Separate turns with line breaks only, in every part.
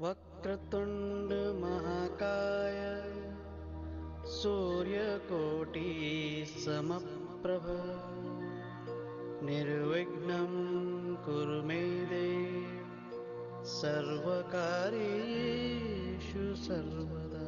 वक्रतुंड महाकाय सूर्यकोटि समप्रभ निर्विघ्नं कुरु मे देव सर्वकार्येषु सर्वदा।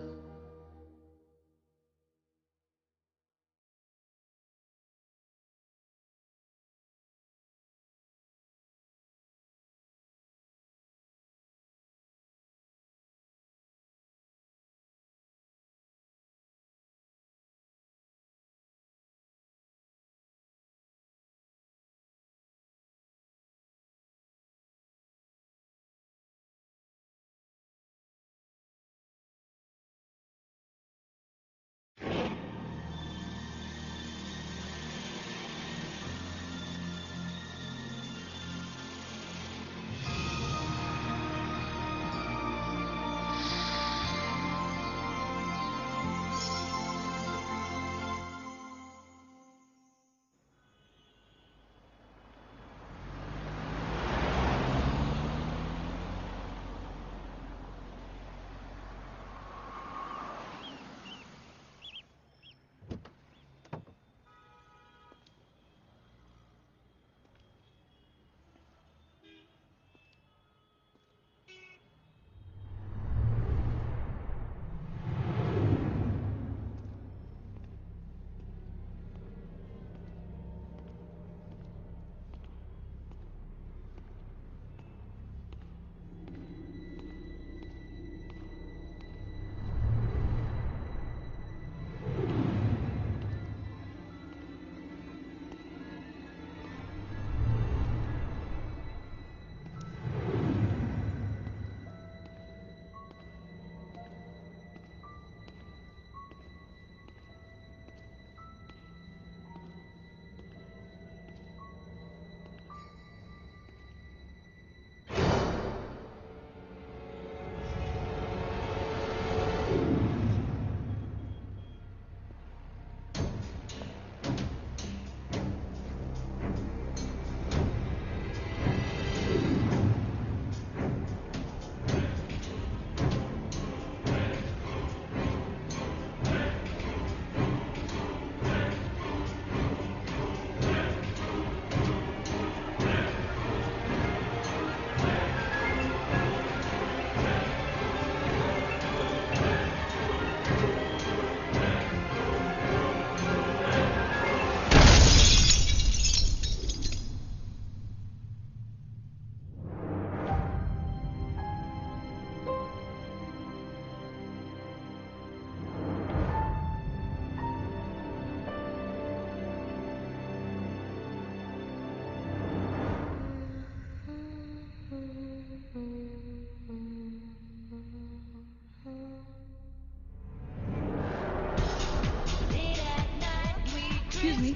Excuse me.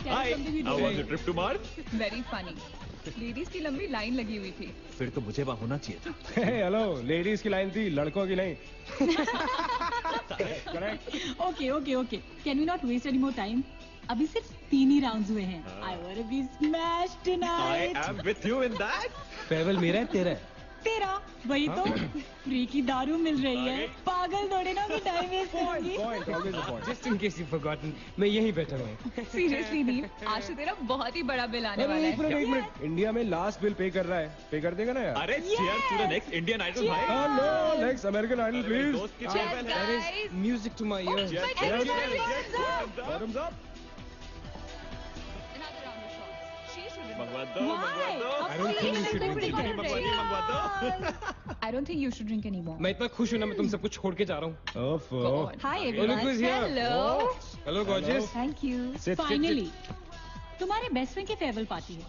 Hi, how was your trip to Mars?
Very funny. Ladies की लंबी लाइन लगी हुई थी.
फिर तो मुझे वहाँ होना चाहिए था.
हेलो, लेडीज की लाइन थी, लड़कों की नहीं. Correct.
Okay. Can we not waste any more time? अभी सिर्फ 3 ही राउंड्स हुए हैं. I wanna be smashed
I
tonight.
am with you in that.
Farewell मेरा है तेरा है.
तेरा वही तो फ्री की दारू मिल रही है. पागल थोड़े ना कि टाइम वेस्ट करूंगी.
Point, always a point. Just in case you've forgotten, मैं यहीं बैठा हूँ.
सीरियसली नील, आज तो तेरा बहुत ही बड़ा बिल आने वाला
एक
है.
मिनट. इंडिया में लास्ट बिल पे कर रहा है. पे कर देगा ना यार?
अरे cheers to the next Indian Idol भाई.
Hello, next American Idol,
अरे मेरे
please.
दोस्त की
Cheers,
farewell है.
guys.
That is music to my ears.
Cheers,
Cheers,
cheers,
cheers,
cheers.
cheers.
Bottoms up.
Another round of shots. She should have.
मंगवा दो,
Why?
मंगवा दो.
Of
I don't think you should
Pretty
drink
good,
it.
मंगवा दी, मंगवा दो.
I don't think you should drink anymore.
मैं इतना खुश हूँ ना, मैं तुम सबको छोड़ के जा रहा हूँ.
God.
Hi
Look
everyone.
who's here.
Hello.
Hello, gorgeous.
Thank you.
Sit,
Finally, तुम्हारे बेस्ट फ्रेंड की फेयरवेल पार्टी है.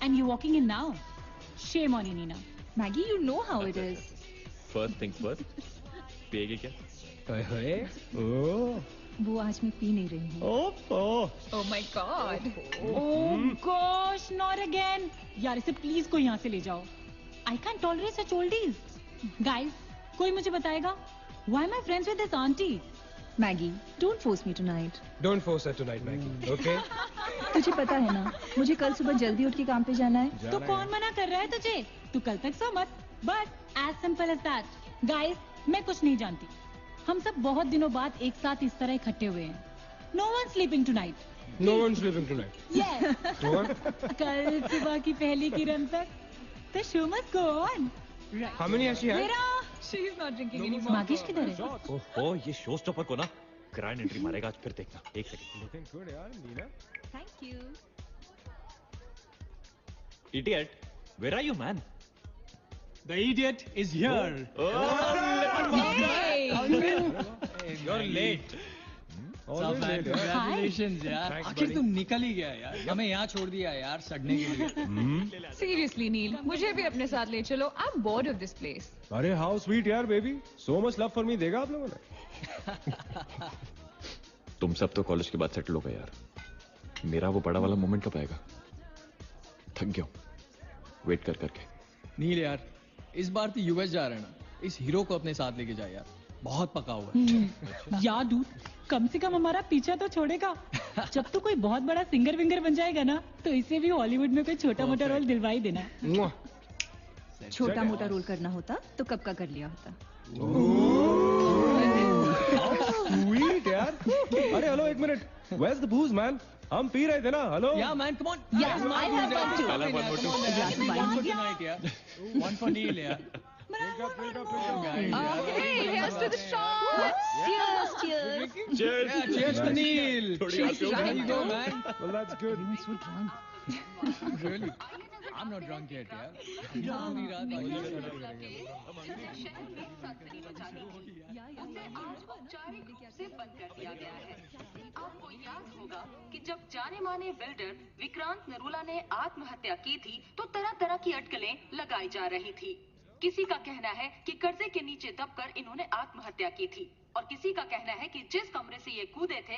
And you walking in now. Shame on you, Nina.
Maggie, you know how it is.
First things first. पिएगी क्या?
हाय. ओह.
वो आज मैं P नहीं रही हूँ.
Oh my God.
Oh gosh, not again. यार इसे प्लीज कोई यहाँ से ले जाओ. I can't tolerate such oldies. Guys, कोई मुझे बताएगा? Why am I friends with this auntie?
Maggi, don't force me tonight.
Don't force her tonight, Maggie. Okay?
तुझे पता है ना, मुझे कल सुबह जल्दी उठ के काम पे जाना है।
तो कौन मना कर रहा है तुझे? तू कल तक सो मत। बस as simple as that. Guys, मैं कुछ नहीं जानती। हम सब बहुत दिनों बाद एक साथ इस तरह इकट्ठे हुए हैं। No one sleeping tonight.
No one's sleeping tonight.
Yes.
No one?
कल सुबह की पहली किरण तक the show must go on. Right.
How many has she had?
मेरा
She is not drinking anymore.
मागिश किधर है?
ओह ये शो स्टॉपर को ना ग्रैंड एंट्री मारेगा आज, फिर देखना। एक सेकंड।
Looking good, यार, नीला.
Thank you.
Idiot, where are you, man?
The idiot is here.
You're late. Always late, यार.
Congratulations यार.
Thanks,
आखिर
buddy.
तुम निकल ही गया यार. हमें यहाँ छोड़ दिया यार सड़ने के लिए.
Seriously, Neil, मुझे भी अपने साथ ले चलो। I'm bored of this place.
अरे हाउ स्वीट यार baby, so much love for me देगा आप लोगों ने?
तुम सब तो कॉलेज के बाद सेटल हो गए यार। मेरा वो बड़ा वाला मोमेंट कब आएगा? थक गया हूं वेट कर करके।
नील यार, इस बार तो यूएस जा रहे हैं ना. इस हीरो को अपने साथ लेके जा यार. बहुत पका हुआ है.
यार डूड, कम से कम हमारा पीछा तो छोड़ेगा। जब तू कोई बहुत बड़ा सिंगर विंगर बन जाएगा ना, तो इसे भी हॉलीवुड में कोई छोटा मोटा रोल दिलवा ही देना।
Mwah.
छोटा मोटा रोल करना होता तो कब का कर लिया होता।
स्वीट यार. अरे हेलो एक minute, where's the booze man? हम पी रहे थे ना, hello.
Yeah man, come on.
Yeah, I have one too.
I'll have one more too.
Come on,
A glass of wine.
one for tonight यार. One for Neil यार.
Okay, here's to the shot. Cheers, cheers.
Yeah, cheers to Neil.
थोड़ी
Cheers,
आगे हो
There
गई।
you go man.
Well that's good.
Really? I'm not drunk yet यार. पूरी रात आगे
औपचारिक रूप से बंद कर दिया गया है। आपको याद होगा कि जब जाने माने बिल्डर विक्रांत नरूला ने आत्महत्या की थी तो तरह तरह की अटकलें लगाई जा रही थी। किसी का कहना है कि कर्जे के नीचे दबकर इन्होंने आत्महत्या की थी और किसी का कहना है कि जिस कमरे से ये कूदे थे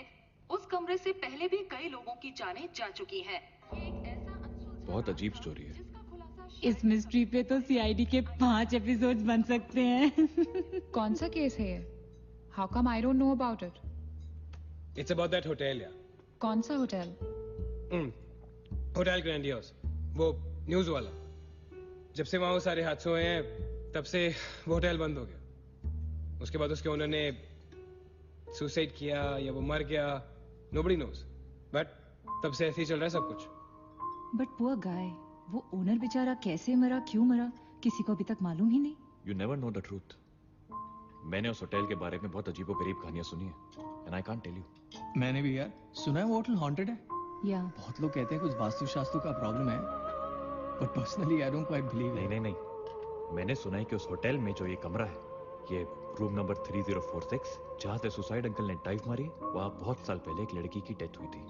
उस कमरे से पहले भी कई लोगों की जानें जा चुकी हैं। एक ऐसा अनसुलझा
बहुत अजीब स्टोरी है।
जिसका खुलासा
इस मिस्ट्री पे तो सीआईडी के 5 एपिसोड बन सकते हैं।
कौन सा केस है ये? How come I don't know about it?
It's about that hotel, यार.
कौन सा होटल?
होटल ग्रैंडियोस, वो न्यूज वाला. जब से वहां वो सारे हादसे हुए हैं, तब से वो होटल बंद हो गया. उसके बाद उसके ओनर ने सुसाइड किया या वो मर गया, nobody knows. बट तब से ऐसे ही चल रहा है सब कुछ.
But poor guy, वो ओनर बेचारा कैसे मरा, क्यों मरा, किसी को अभी तक मालूम ही नहीं।
You never know the truth. मैंने उस होटल के बारे में बहुत अजीबोगरीब कहानियां सुनी है and I can't tell you.
मैंने भी यार सुना है वो होटल हॉन्टेड है।
या
बहुत लोग कहते हैं कुछ वास्तुशास्त्र का प्रॉब्लम है, but personally I don't quite believe.
नहीं, मैंने सुना है कि उस होटल में जो ये कमरा है, ये रूम नंबर 3046, जहाँ से सुसाइड अंकल ने डाइव मारी, वहाँ बहुत साल पहले एक लड़की की डेथ हुई थी।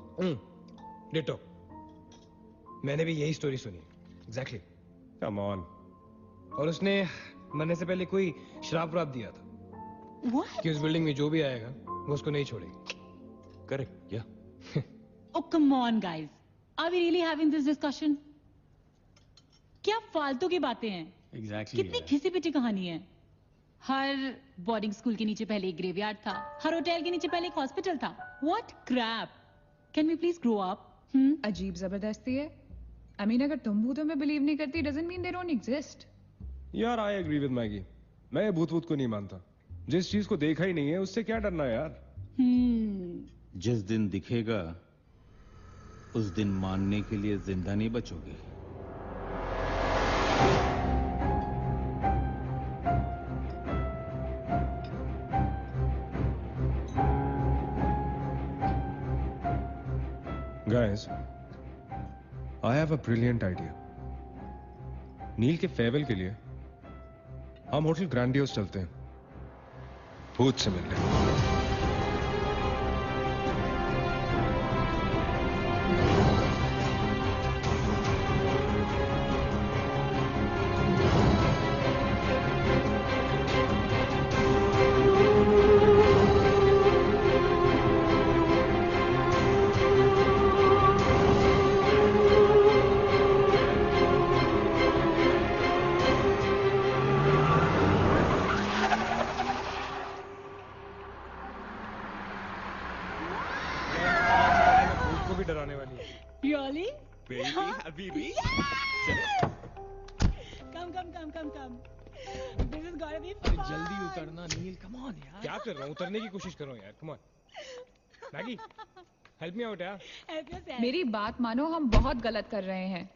डिटो, मैंने भी यही स्टोरी सुनी। एग्जैक्टली।
Come on.
और उसने मरने से पहले कोई श्राप व्राप दिया था
What?
कि उस बिल्डिंग में जो भी आएगा वो उसको नहीं छोड़ेगी।
करेक्ट, या
Oh, come on, guys. Are we really having this discussion? क्या फालतू की बातें हैं?
एग्जैक्टली
कितनी घिसी पिटी कहानी है। हर बोर्डिंग स्कूल के नीचे पहले एक ग्रेवयार्ड था, हर होटल के नीचे पहले एक हॉस्पिटल था। What crap? Can we please grow up?
अजीब जबरदस्ती है। I mean, अगर तुम भूतों में बिलीव नहीं करती, doesn't mean they don't exist.
यार आई एग्री विद मैगी, मैं भूत वूत को नहीं मानता। जिस चीज को देखा ही नहीं है उससे क्या डरना यार।
जिस दिन दिखेगा उस दिन मानने के लिए जिंदा नहीं बचोगे।
Guys, I have a brilliant idea. नील के फेयरवेल के लिए हम होटल ग्रैंडियोस चलते हैं, भूत से मिलने।
Baby Habibi
Come. This is gonna be
अरे
fun.
जल्दी उतरना नील, कम ऑन यार।
क्या कर रहा हूँ? उतरने की कोशिश कर रहा हूँ यार, come on. Maggi, help me out यार।
Help yourself.
मेरी बात मानो, हम बहुत गलत कर रहे हैं।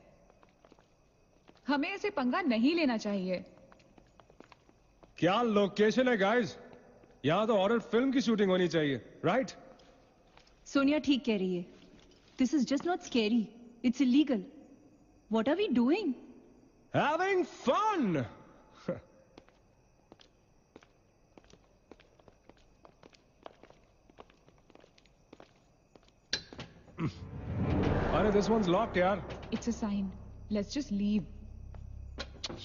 हमें ऐसे पंगा नहीं लेना चाहिए।
क्या लोकेशन है गाइस? यहाँ तो हॉरर फिल्म की शूटिंग होनी चाहिए, राइट?
सोनिया ठीक कह रही है। This is just not scary, it's illegal. What are we doing?
Having fun! अरे this one's locked यार।
It's a sign, let's just leave.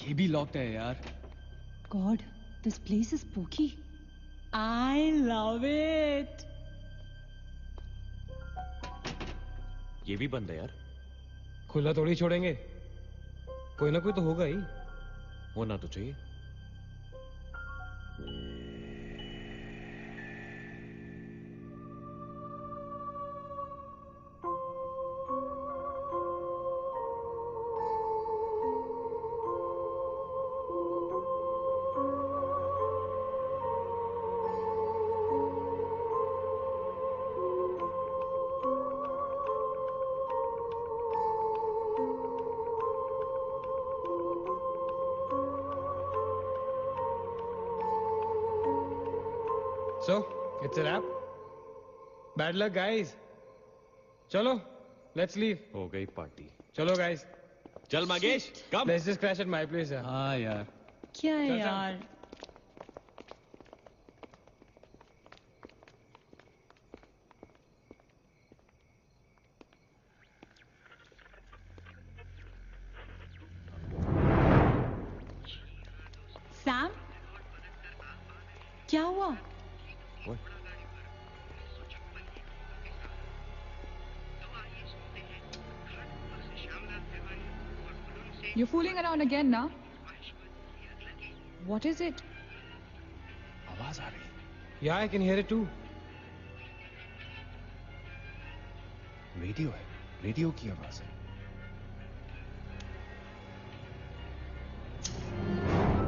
ये भी लॉक्ड है यार।
God, this place is spooky.
I love it.
ये भी बंद है यार।
खुला थोड़ी छोड़ेंगे, कोई ना कोई तो होगा ही।
होना तो चाहिए।
So, it's a wrap. Bad luck, guys. चलो, let's leave.
हो गई पार्टी।
चलो, guys.
चल मगेश, कम।
Let's just crash at my place. यार।
हाँ यार।
क्या है
चल, चल।
यार? Sam? क्या हुआ?
What?
You're fooling around again now? What is it?
आवाज आ रही है।
Yeah, I can hear it too.
Radio है, रेडियो की आवाज है।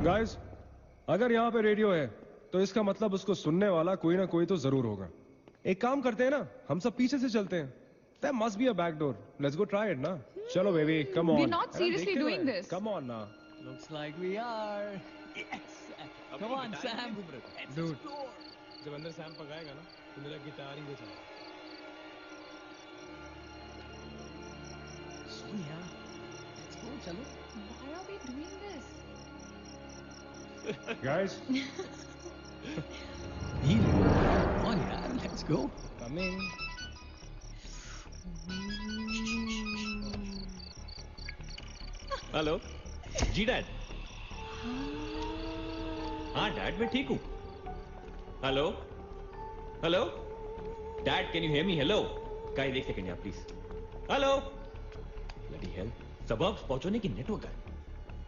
गाइस, अगर यहाँ पे रेडियो है तो इसका मतलब उसको सुनने वाला कोई ना कोई तो जरूर होगा। एक काम करते हैं ना, हम सब पीछे से चलते हैं। There must be a back door. Let's go try it ना। चलो baby, come on.
We're not seriously
देखते
doing
हुए।
this.
Come on ना।
Looks like we are. Yes. Come on, Sam. Let's
Dude.
explore.
जब अंदर Sam पकाएगा ना, तो मेरा गिटार ही बजाएगा।
Sonia, let's go. चलो।
Why are we doing this?
Guys,
Neel, come on यार, let's go.
Come in.
Hello जी डैड। हाँ डैड, मैं ठीक हूँ। Hello hello dad, can you hear me? Hello guys, एक सेकंड यार प्लीज। हेलो ब्लडी हेल, सबब्स पहुंचने की नेटवर्क है।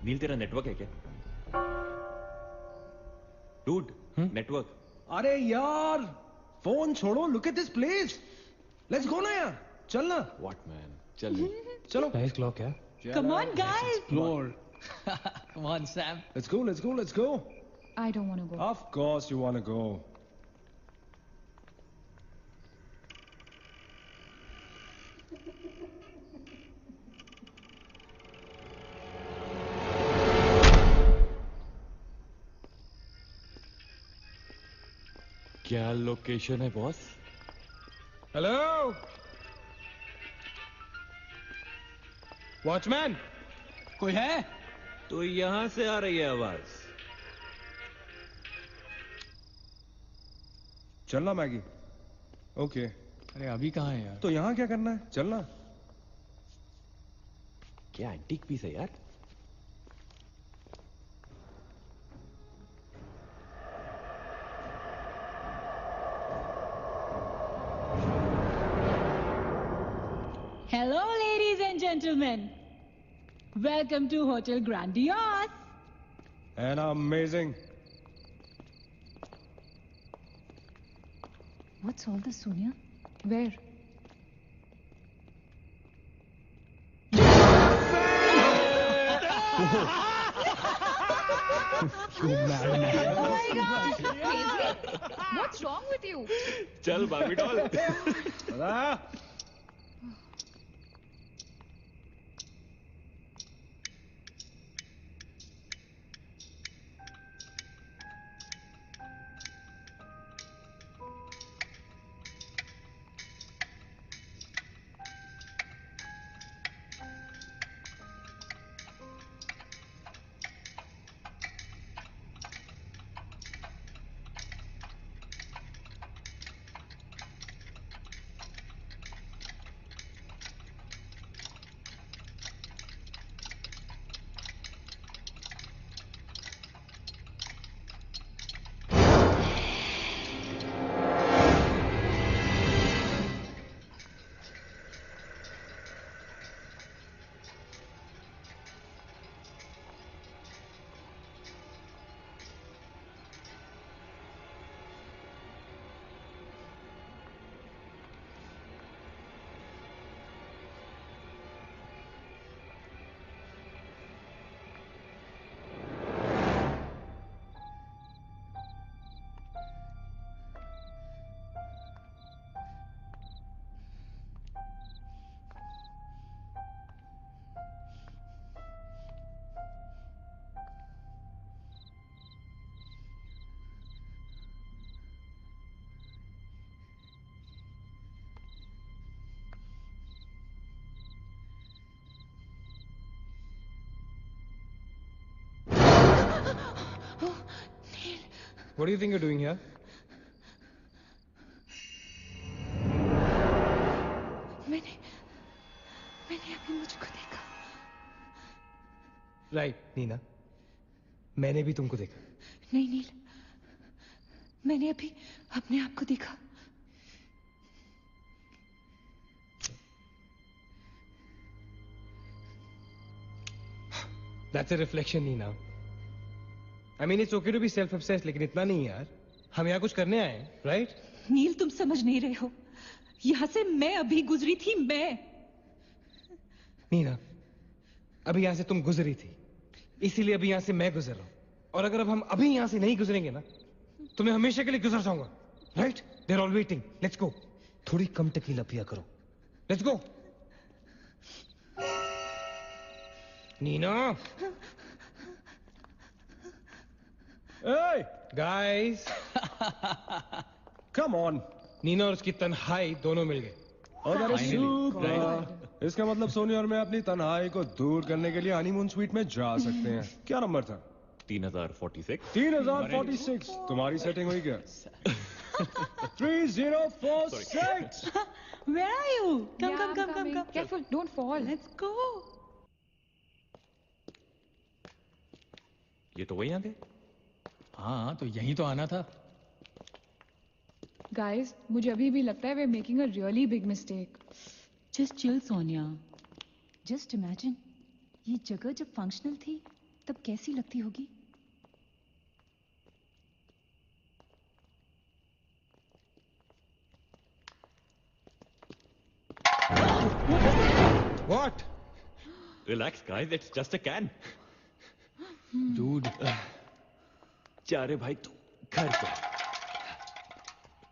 नील, तेरा नेटवर्क है क्या? Dude, network.
अरे यार, फोन छोड़ो, look at this place. Let's go ना यार, चलना।
व्हाट मैन, चल।
चलो।
Nice clock, yeah.
Come on, guys.
Explore. Come on, Sam.
Let's go, let's go, let's go.
I don't want to go.
Of course you want to go.
क्या location है boss?
Hello. Watchman.
कोई है?
तो यहां से आ रही है आवाज।
चलना मैगी। ओके।
अरे अभी कहाँ है यार?
तो यहाँ क्या करना है? चलना।
क्या एंटीक पीस है यार?
Hello, ladies and gentlemen. Welcome to Hotel Grandiose.
And amazing.
What's all this, Sonia? Where?
You madman.
Oh my God! Crazy? What's wrong with you?
चल बाबी doll.
What do you think you're doing here?
मैंने अभी मुझको देखा.
Right, Neena. मैंने भी तुमको देखा.
नहीं नील, मैंने अभी अपने आप को देखा.
That's a reflection, Neena. I mean, it's okay to be self-obsessed, लेकिन इतना नहीं यार. हम यहाँ कुछ करने आए हैं, right?
नील तुम समझ नहीं रहे हो. यहाँ से मैं अभी गुजरी थी. मैं
नीना, अभी यहाँ से तुम गुजरी थी, इसीलिए अभी यहाँ से मैं गुजर रहा हूँ. और अगर अब हम अभी यहाँ से नहीं गुजरेंगे ना, तो मैं हमेशा के लिए गुजर जाऊंगा. Right? They're all waiting. Let's go. थोड़ी कम टकीला पिया करो. Let's go. Neena.
Hey,
guys.
Come on.
Neena और उसकी तन्हाई दोनों मिल गए.
Oh, that is super. इसका मतलब सोनी और मैं अपनी तन्हाई को दूर करने के लिए हनीमून स्वीट में जा सकते हैं. क्या नंबर था?
3046.
3046. तुम्हारी सेटिंग हुई क्या? 3046.
Where are you? Come.
Careful, don't fall.
Let's go.
ये तो वही आ गए.
हाँ, तो यही तो आना था.
Guys, मुझे अभी भी लगता है we're making a really big mistake.
Just chill, Sonia.
Just imagine, ये जगह जब फंक्शनल थी तब कैसी लगती होगी.
What?
Relax, guys. It's just a can.
Dude.
जा रे भाई तू घर पे.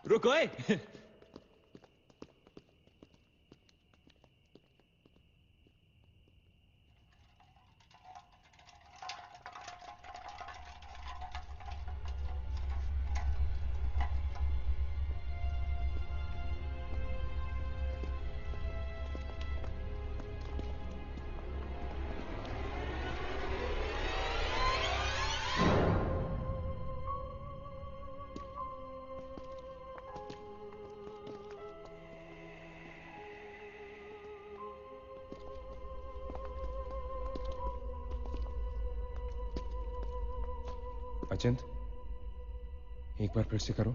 रुको ए.
अचिंत, एक बार फिर से करो.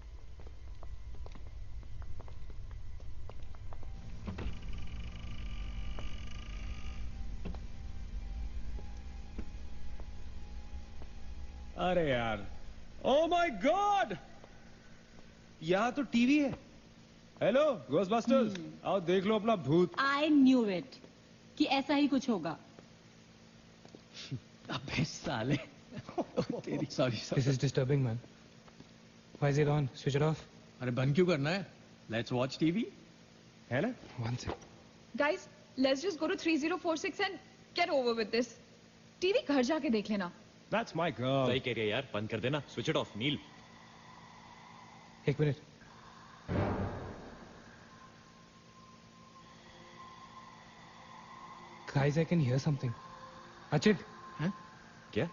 अरे यार, ओ माय गॉड, यहाँ तो टीवी है। हेलो घोस्टबस्टर्स, आओ देख लो अपना भूत।
I knew it कि ऐसा ही कुछ होगा।
अबे साले। तेरी sorry
This is disturbing, man. Why is it on? Switch it off.
अरे बंद क्यों करना है? Let's watch TV.
है ना?
One sec.
Guys, let's just go to 3046 and get over with this. TV घर जाके देख लेना.
That's my girl.
सही कह रही है यार, बंद कर देना, स्विच इट ऑफ। नील,
एक minute. Guys, I can hear something. Achit.
क्या?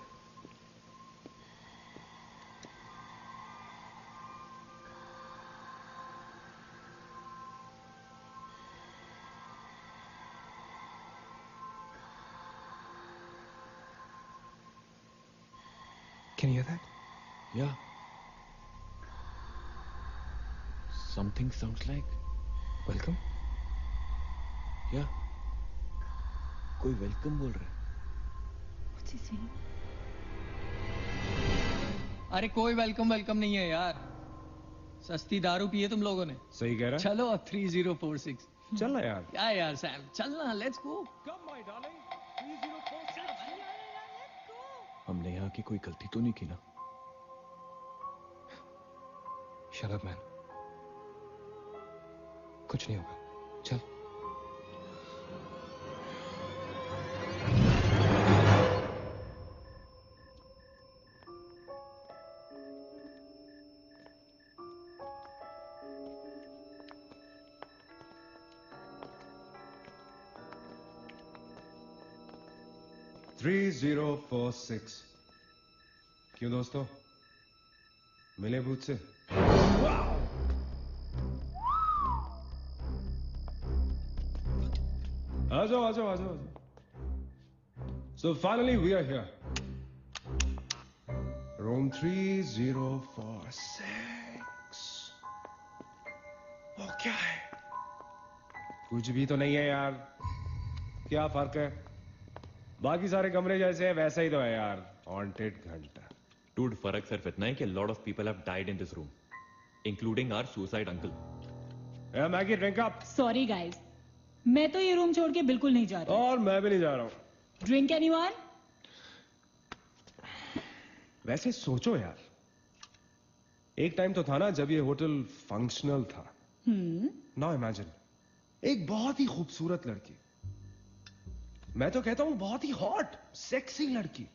Can you hear that?
Yeah. Something sounds like.
Welcome.
Yeah. कोई वेलकम बोल रहा है।
What's he saying?
अरे कोई वेलकम नहीं है यार, सस्ती दारू पिए तुम लोगों ने।
सही कह रहा है।
चलो अब 3046।
चल ना यार।
क्या यार सैम, चलना, let's go.
Come my darling, 3046।
हमने यहाँ की कोई गलती तो नहीं की ना?
Shut up, man. कुछ नहीं होगा। चल।
थ्री 3046। क्यों दोस्तों, मिले भूत से? आ जाओ। So finally we are here. Room 3046. वो क्या है? कुछ भी तो नहीं है यार। क्या फर्क है? बाकी सारे कमरे जैसे है वैसा ही तो है यार। हॉन्टेड घंटा।
Dude, फर्क सिर्फ इतना है कि lot of people have died in this room, including our suicide uncle.
Maggi drink up.
Sorry guys, मैं तो ये रूम छोड़ के बिल्कुल नहीं जा रही।
और मैं भी नहीं जा रहा हूँ।
Drink anyone?
वैसे सोचो यार, एक टाइम तो था ना जब ये होटल फंक्शनल था। नाउ इमेजिन, एक बहुत ही खूबसूरत लड़की, मैं तो कहता हूं बहुत ही हॉट सेक्सी लड़की,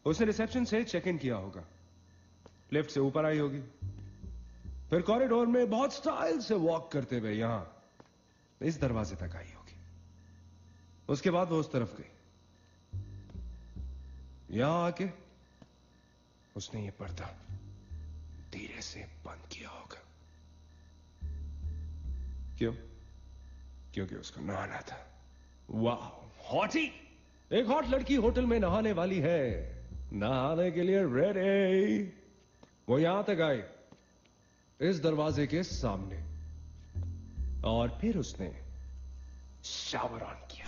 उसने रिसेप्शन से चेक इन किया होगा, लिफ्ट से ऊपर आई होगी, फिर कॉरिडोर में बहुत स्टाइल से वॉक करते हुए यहां इस दरवाजे तक आई होगी। उसके बाद वो उस तरफ गई, यहां आके उसने ये पर्दा धीरे से बंद किया होगा। क्यों? क्योंकि उसको नहाना था। वाह, हॉटी! एक हॉट लड़की होटल में नहाने वाली है, नहाने के लिए रेडी। वो यहां तक आई, इस दरवाजे के सामने, और फिर उसने शावर ऑन किया।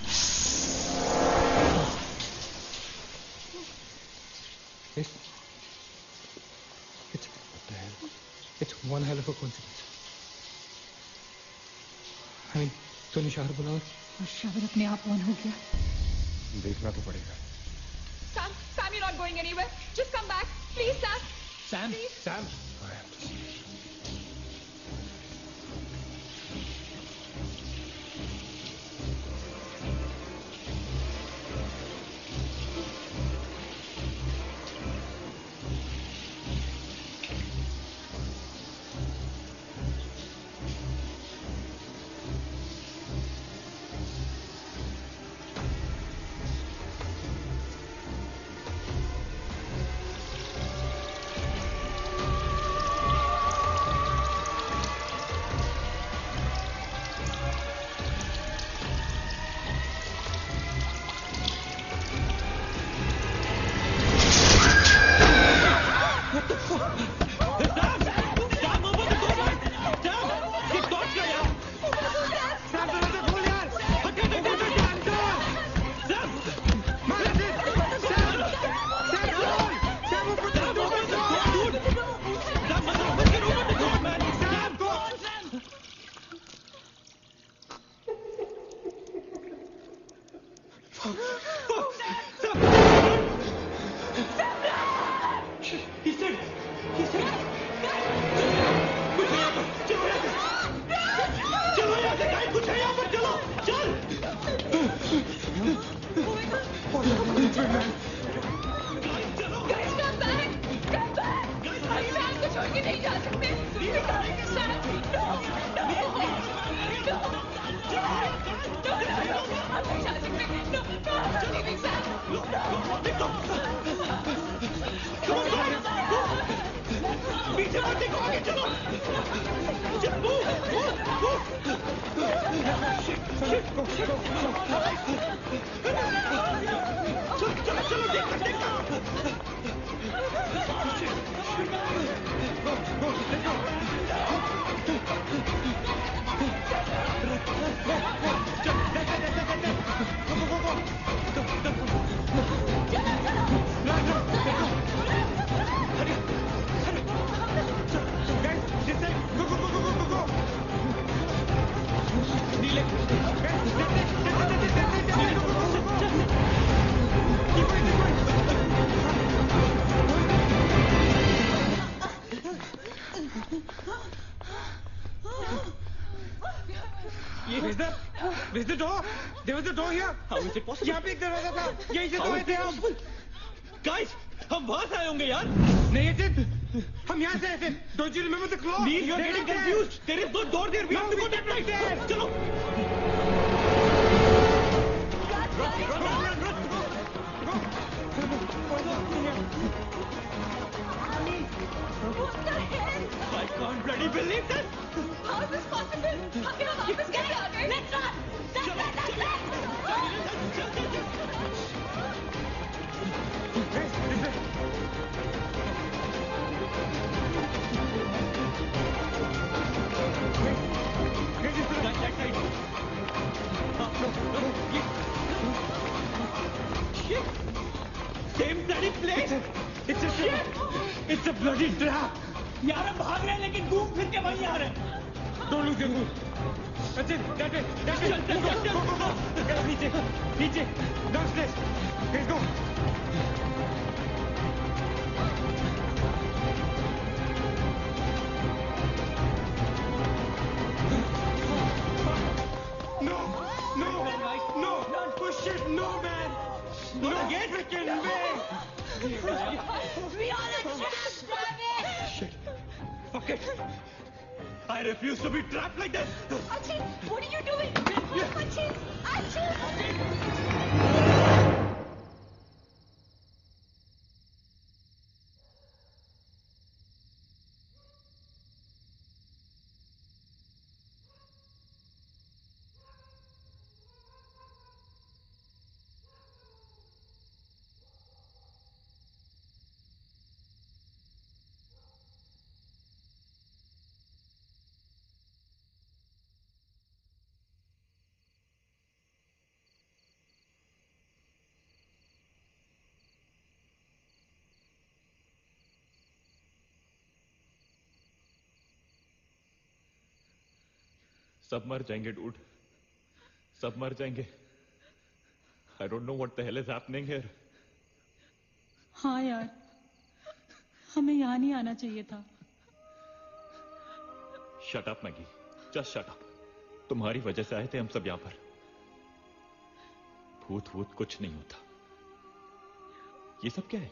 It's one hell of a coincidence. I mean, तूने शावर बोला और
शावर अपने आप ऑन हो गया।
देखना तो पड़ेगा।
Sam, you're not going anywhere. Just come back, please, Sam.
Sam,
Please.
Sam, I have to see.
Guys, come back! Come back! अभी मैं आपको छोड़ के नहीं जा सकते। Sam, no, no, no, I'm नहीं जा सकते। No, I'm not leaving, Sam.
पीछे मत देखो, आगे चलो। चलो, चलो, देखो। Is the door? There was a door here.
How is it possible?
यहाँ पे एक दरवाजा था, यहीं से तो आए थे हम।
Guys, हम वहाँ से आए होंगे यार।
नहीं अजित, हम यहाँ से आए थे। Don't you remember the claw?
Neil, you're getting confused. There is no door there. We have to go that way. चलो।
What the hell?
I can't bloody believe this.
How is this possible? हम यहाँ वापस कैसे आ गए? Let's run!
Same bloody place.
It's a bloody trap.
यार हम भाग रहे हैं लेकिन घूम फिर के वहीं आ रहे हैं।
Don't lose your cool. That's it. That way. Go. नीचे. Downstairs. Let's go. No. Push it. No, man. No, get freaking way.
We are a trap, damn it!
Shit. Fuck it. I refuse to be trapped like this.
Achin, what are you doing? Achin!
सब मर जाएंगे dude, सब मर जाएंगे। I don't know what the hell is happening here.
हाँ यार, हमें यहाँ नहीं आना चाहिए था।
Shut up, Maggie. Just shut up. तुम्हारी वजह से आए थे हम सब यहाँ पर। भूत कुछ नहीं होता। ये सब क्या है?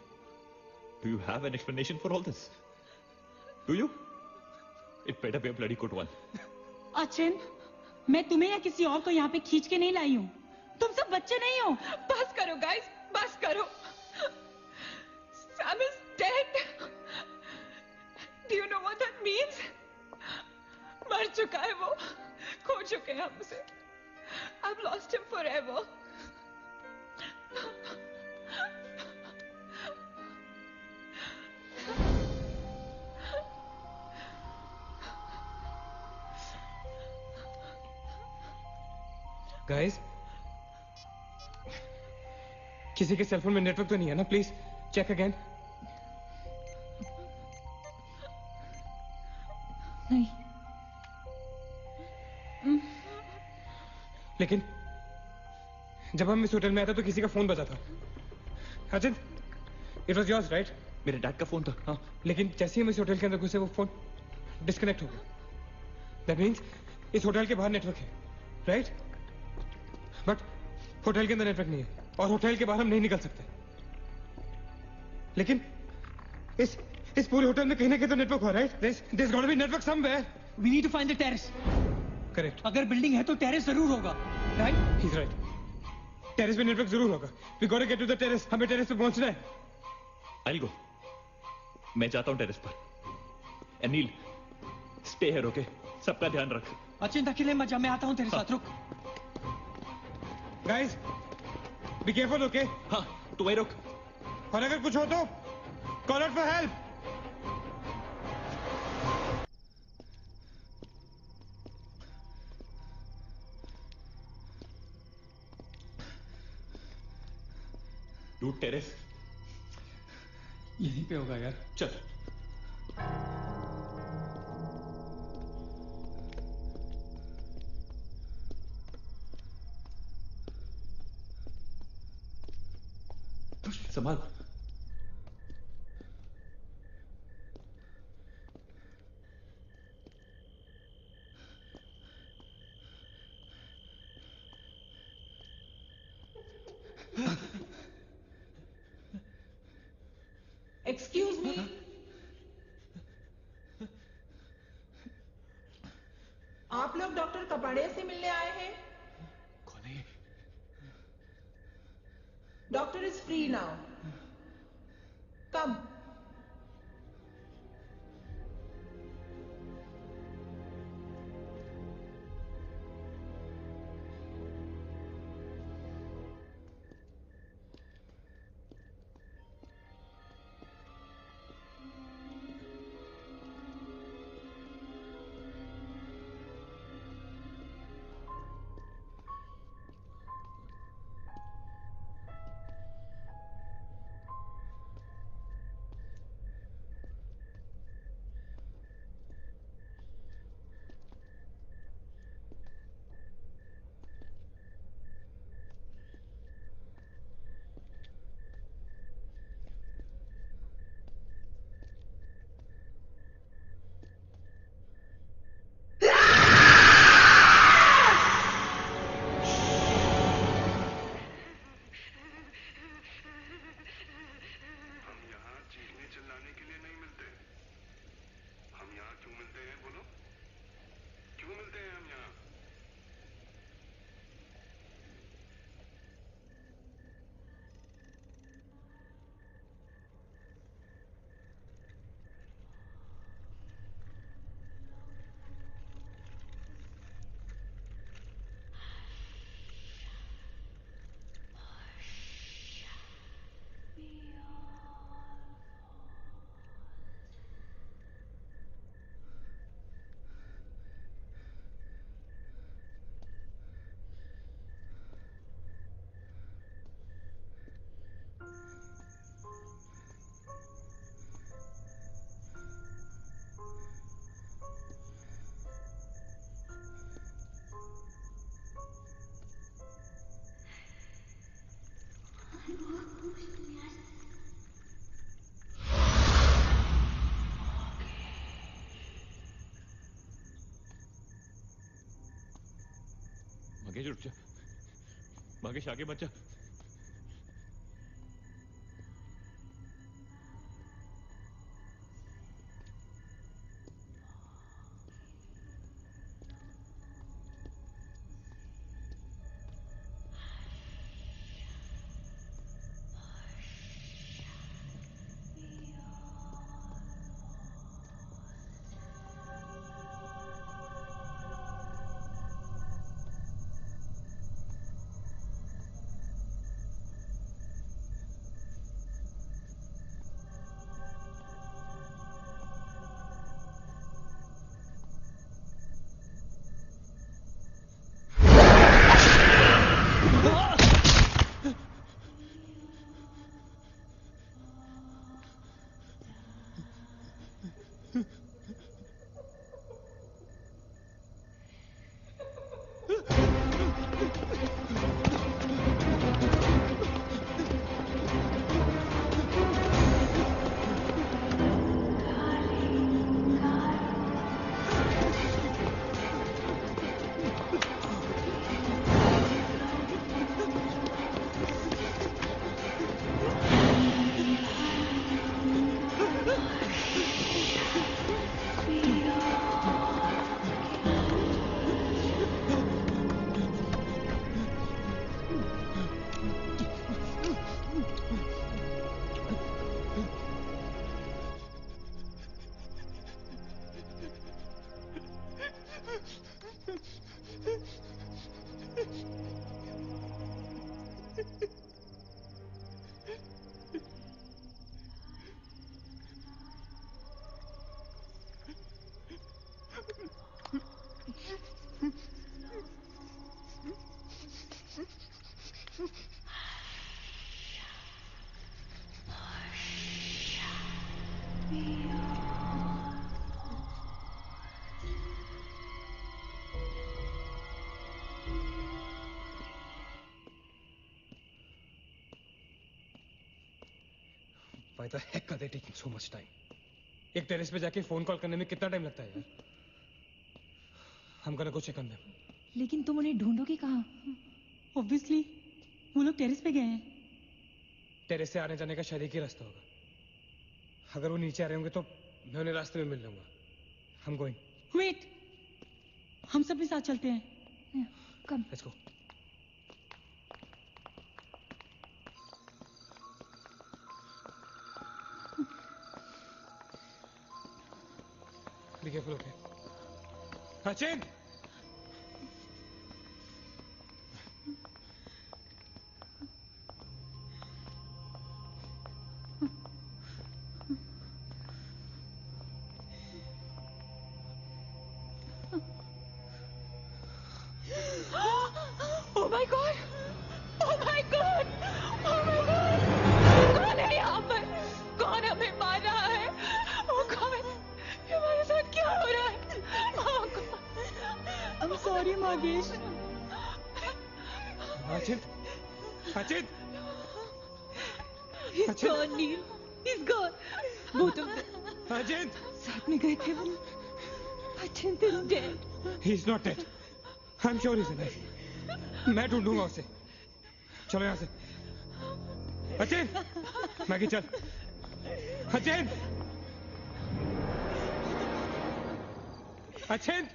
Do you have an explanation for all this? Do you? It better be a bloody good one.
Achin, मैं तुम्हें या किसी और को यहाँ पे खींच के नहीं लाई हूँ। तुम सब बच्चे नहीं हो।
बस करो गाइस, बस करो। Sam is dead. Do you know what that means? मर चुका है वो, खो चुके हैं हम उसे। I've lost him forever.
Guys, किसी के सेलफोन में नेटवर्क तो नहीं है ना? Please check again.
नहीं।
लेकिन जब हम इस होटल में आए थे तो किसी का फोन बजा था। Ajit, it was yours right?
मेरे डैड का फोन था। हाँ।
लेकिन जैसे ही हम इस होटल के अंदर घुसे वो फोन डिस्कनेक्ट हो गया। दैट मीन्स इस होटल के बाहर नेटवर्क है, राइट? बट होटल के अंदर नेटवर्क नहीं है और होटल के बाहर हम नहीं निकल सकते। लेकिन इस पूरे होटल में कहीं ना कहीं तो नेटवर्क हो रहा है। There's got to be network somewhere.
We need to find the terrace.
Correct.
अगर बिल्डिंग है तो टेरेस जरूर होगा, right?
He's right. टेरेस पे नेटवर्क जरूर होगा। We got to get to the terrace. हमें टेरेस पे पहुंचना है।
I'll go. मैं जाता हूँ टेरेस पर। Anil, stay here, okay? सबका ध्यान रख।
चिंता के लिए मत जा, मैं आता हूँ तेरे साथ, रुक।
Guys, be careful, okay?
हाँ, तू वहीं रुक।
और अगर कुछ हो तो call out for help.
Dude terrace
यहीं पे होगा यार।
चल। संभाल।
एक्सक्यूज मी, आप लोग डॉक्टर कपाड़िया से मिलने आए हैं?
कौन है?
डॉक्टर इज फ्री नाउ, कम।
मगेश उठ जा। मगेश आगे मत जा।
Why the heck are they taking so much time? एक टेरेस पे जाके फोन कॉल करने में कितना टाइम लगता है यार? हम gonna go check on them.
लेकिन तुम उन्हें ढूंढोगे कहाँ?
ऑब्वियसली वो लोग टेरेस पे गए हैं।
टेरेस से आने जाने का शायद एक ही रास्ता होगा। अगर वो नीचे आ रहे होंगे तो मैं उन्हें रास्ते में मिल लूंगा। I'm going.
वेट, हम सब भी साथ चलते हैं।
कम।
Let's go. Be careful, okay? Sachin!
Oh my God! Oh my God! Oh my God! कौन है यहाँ पर? कौन हमें मार रहा है? Oh God! ये हमारे साथ क्या हो रहा है? Oh God!
I'm sorry, मागेश।
Sachin! Sachin!
He's gone, Neil. He's gone. Both of them.
Sachin!
साथ में गए थे वो। Sachin is dead.
He's not dead. I'm sure he's alive. मैं ढूंढूंगा उसे। चलो यहाँ से। अचिन! मैगी चल। अचिन! अचिन!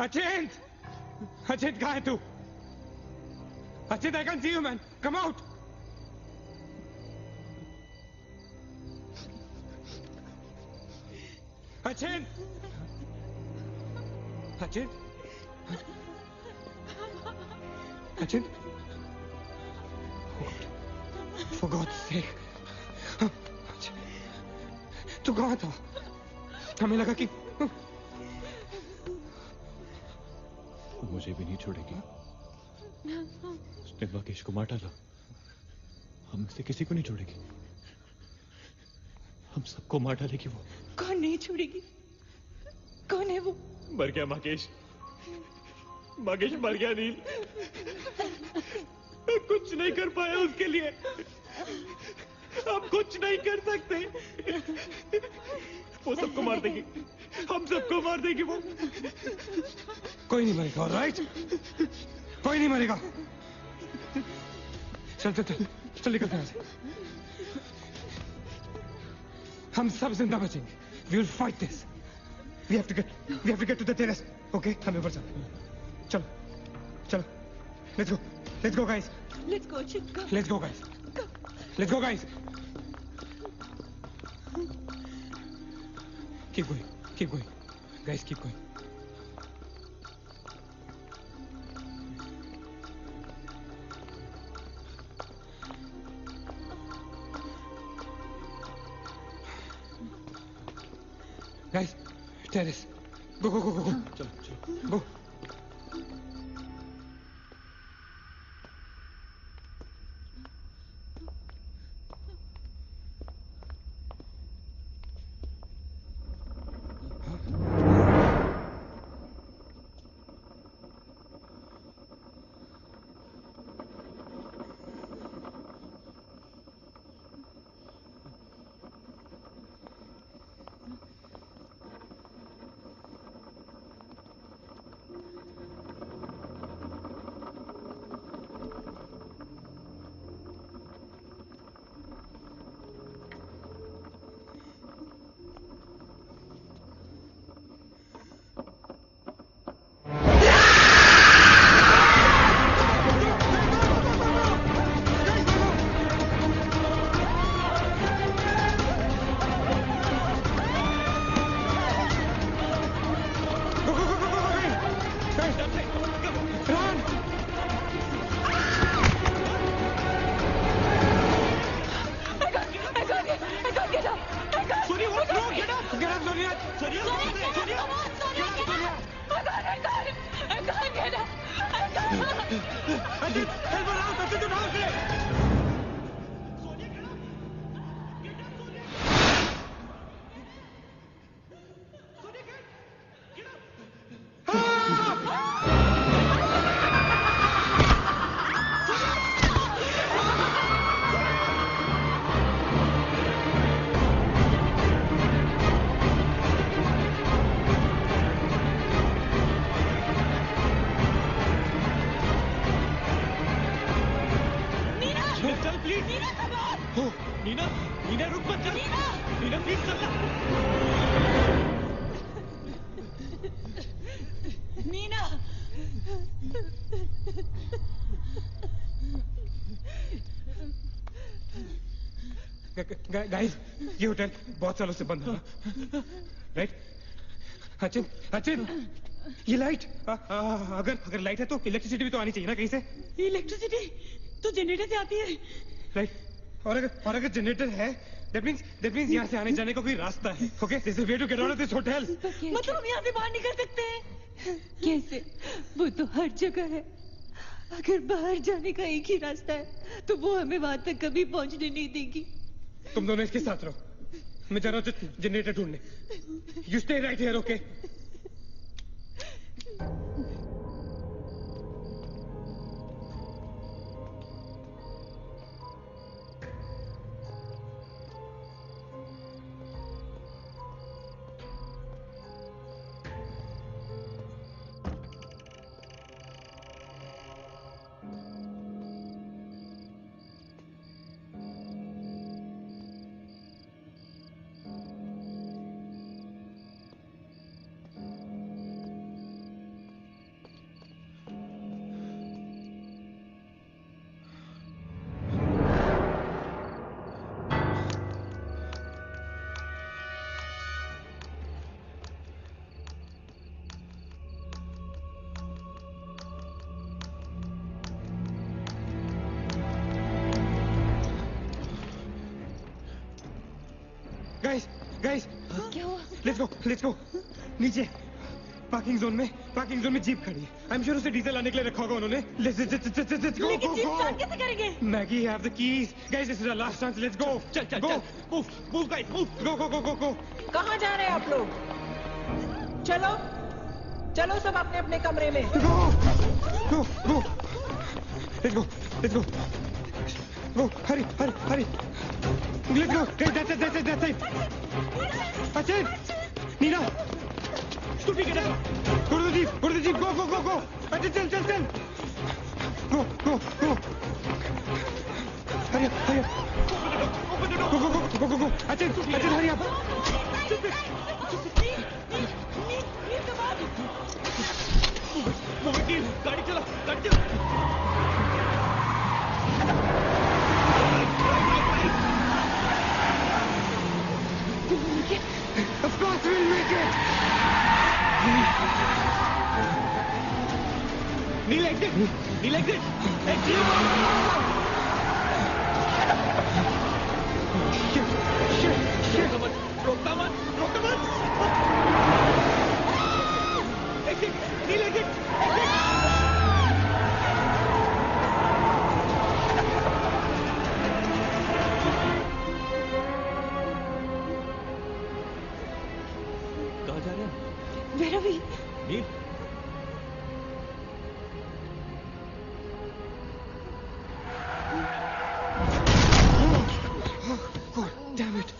अचिन! अचिन कहाँ है तू? Achin, I can't see you, man. Come out. Achin! Achin! Achin! For God's sake! Achin! तू कहाँ था? हमें लगा कि
मुझे भी नहीं छोड़ेगी। उसने महेश को मार डाला। हम से किसी को नहीं छोड़ेगी। हम सबको मार डालेगी वो।
कौन नहीं छोड़ेगी? कौन है वो?
मर गया महेश। महेश मर गया नील। मैं कुछ नहीं कर पाया उसके लिए। हम कुछ नहीं कर सकते। वो सबको मार देगी। हम सबको मार देगी वो।
कोई नहीं मरेगा, ऑलराइट? कोई नहीं मरेगा। चल चल चल चल निकलते हैं यहाँ से। हम सब जिंदा बचेंगे। We will fight this. We have to get to the terrace. Okay? हम ऊपर चल। चलो चलो। Let's go. Let's go, guys.
Let's go, Chip. Go.
Let's go, guys. Let's go, guys. Keep going. Keep going. Guys, keep going. Guys, terrace. Go, go, go, go, go.
चलो चलो।
Go.
चल please.
Neena सवार।
हो नीना, नीना रुक मत चल। Neena please चल ना।
नीना।
गाइस, ये होटल बहुत सालों से बंद है, राइट? अचिन, अचिन, ये लाइट, अगर लाइट है तो इलेक्ट्रिसिटी भी तो आनी चाहिए ना कहीं से।
इलेक्ट्रिसिटी तो जनरेटर से आती है,
राइट? और अगर जनरेटर है, that means यहाँ से आने जाने का कोई रास्ता है, okay? There's a way to get out of this hotel.
मतलब हम यहाँ से बाहर निकल सकते हैं?
कैसे? वो तो हर जगह है। अगर बाहर जाने का एक ही रास्ता है तो वो हमें वहां तक कभी पहुंचने नहीं देगी।
तुम दोनों इसके साथ रहो, मैं जा रहा हूँ जनरेटर ढूंढने। You stay right here, okay? Guys,
क्या हुआ?
Let's go. नीचे पार्किंग जोन में जीप खड़ी है। आई एम श्योर उसे डीजल लाने के लिए रखा होगा उन्होंने। Let's go.
लेकिन जीप स्टार्ट कैसे करेंगे?
Maggie have the keys. Guys, this is our last chance. Let's go.
चल। Move guys, move.
गो।
कहाँ जा रहे हैं आप लोग? चलो सब अपने अपने कमरे में।
Go. Let's go. Go, hurry. Let's go. That's it. Achin! Nina! Scooty, get up! Go to the jeep. Go. Achin, chal. Go. Hurry up.
Open the door.
Go. Achin, hurry up.
वो वकील, गाड़ी चला।
Of course we'll make it!
Neil, exit! Shit! रोकता मत! Exit! Neil, exit! कहाँ जा रहे हैं?
Where are we?
Nil?
Damn it!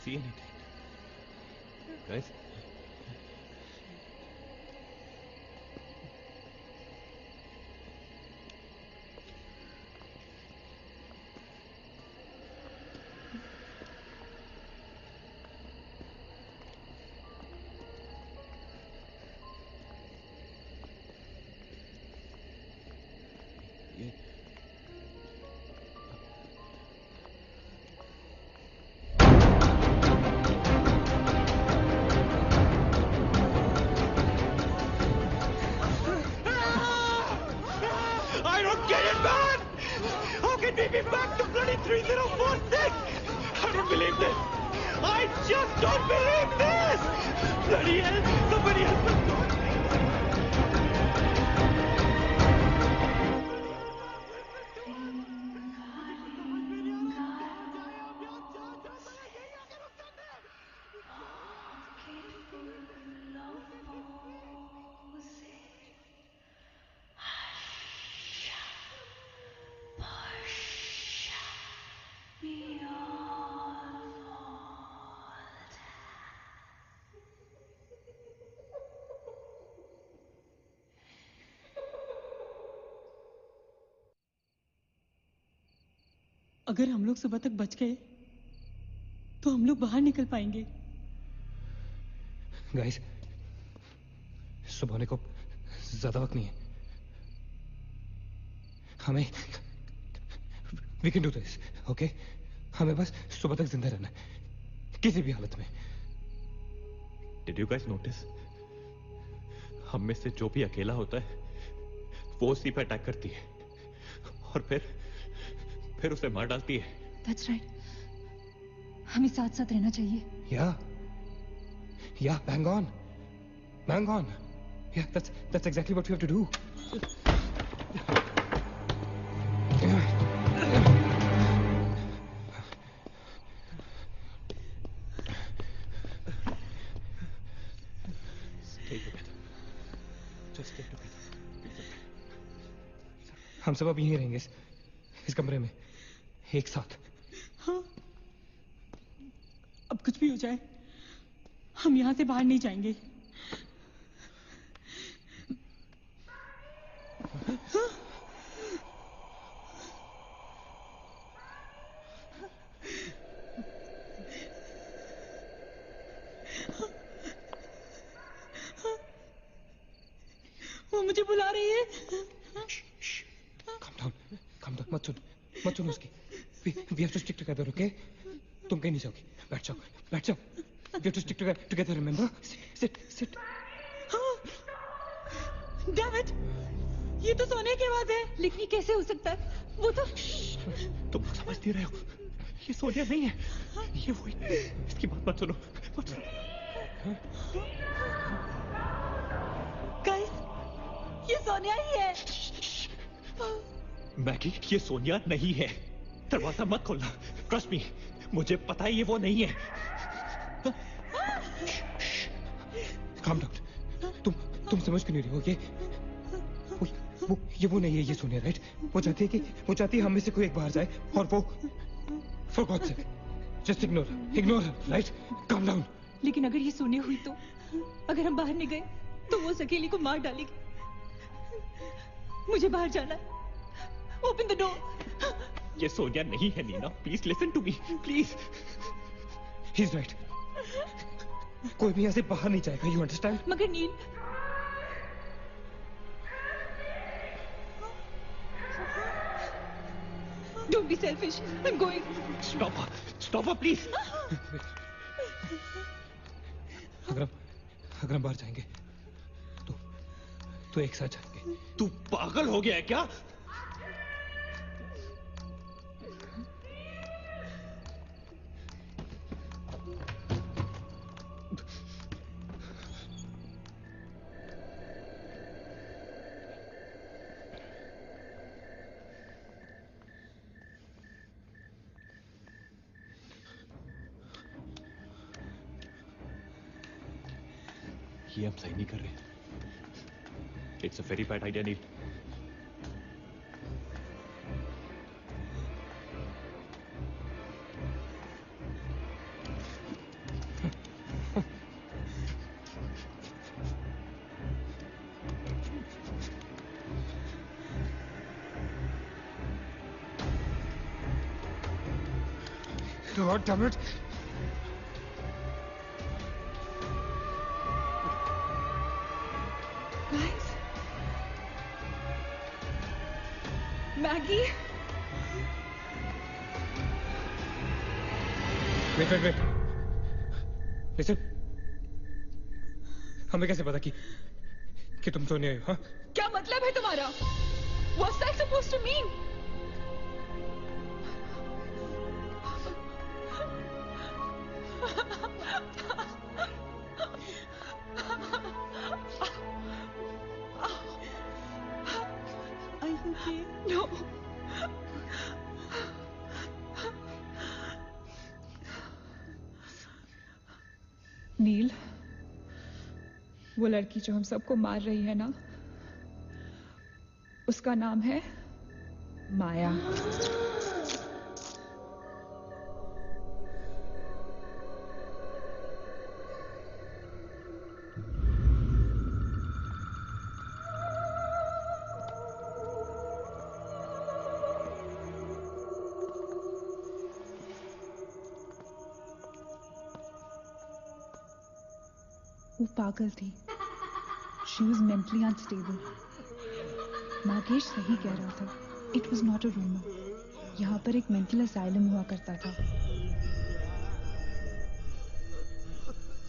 See anything? Guys? I don't get it, man! How can we be back to bloody 3046? I don't believe this! I just don't believe this! Bloody hell! Somebody else must go!
अगर हम लोग सुबह तक बच गए तो हम लोग बाहर निकल पाएंगे।
गाइस, सुबह होने को ज्यादा वक्त नहीं है। हमें we can do this, okay? हमें बस सुबह तक जिंदा रहना है, किसी भी हालत में।
Did you guys notice? हम में से जो भी अकेला होता है वो उसी पे अटैक करती है और फिर उसे मार डालती है।
That's right. हमें साथ साथ रहना चाहिए।
Yeah, bang on. Yeah, that's exactly what we have to do.
Stay together. Just stay together.
हम सब अब यहीं रहेंगे इस कमरे में एक साथ।
हाँ, अब कुछ भी हो जाए हम यहाँ से बाहर नहीं जाएंगे। हाँ? वो मुझे बुला रही है।
Calm down, मत सुन उसकी। We have to stick together, okay? तुम कहीं नहीं जाओगी। बैठ जाओ। We have to stick together, remember? Sit.
Damn it! ये तो सोने की आवाज है। लेकिन ये कैसे हो सकता है? वो तो
तुम समझ नहीं रहे हो, ये सोनिया नहीं है, ये वही। इसकी बात मत सुनो।
गाइस, ये सोनिया ही है।
मैगी, ये सोनिया नहीं है। दरवाजा मत खोलना। ट्रस्ट मी, मुझे पता है ये वो नहीं है।
Calm down. तुम समझ क्यों नहीं रहे हो? ये वो नहीं है, ये सोनिया, राइट? वो चाहती है हम में से कोई एक बाहर जाए और वो for God's sake, just ignore her, right? Calm down.
लेकिन अगर ये सोनिया हुई तो अगर हम बाहर नहीं गए तो वो उस अकेली को मार डालेगी। मुझे बाहर जाना है। Open the door.
ये सोनिया नहीं है Nina, please listen to me, please.
He's right. कोई भी यहाँ से बाहर नहीं जाएगा, you understand?
मगर नील, don't be selfish. I'm going.
Stop her, please.
अगर हम बाहर जाएंगे तो एक साथ जाएंगे।
तू पागल हो गया है क्या? ये हम सही नहीं कर रहे। It's a very bad idea Neel.
God damn it.
Guys, Maggie.
Wait. Listen. हमें कैसे पता कि तुम सोनिया हो? हाँ?
क्या मतलब है तुम्हारा? What's that supposed to mean?
Are you okay?
No.
नील,
वो लड़की जो हम सबको मार रही है ना, उसका नाम है माया। वो पागल थी। She was mentally unstable. Nagesh सही कह रहा था। It was not a rumor. यहाँ पर एक मेंटल असाइलम हुआ करता था।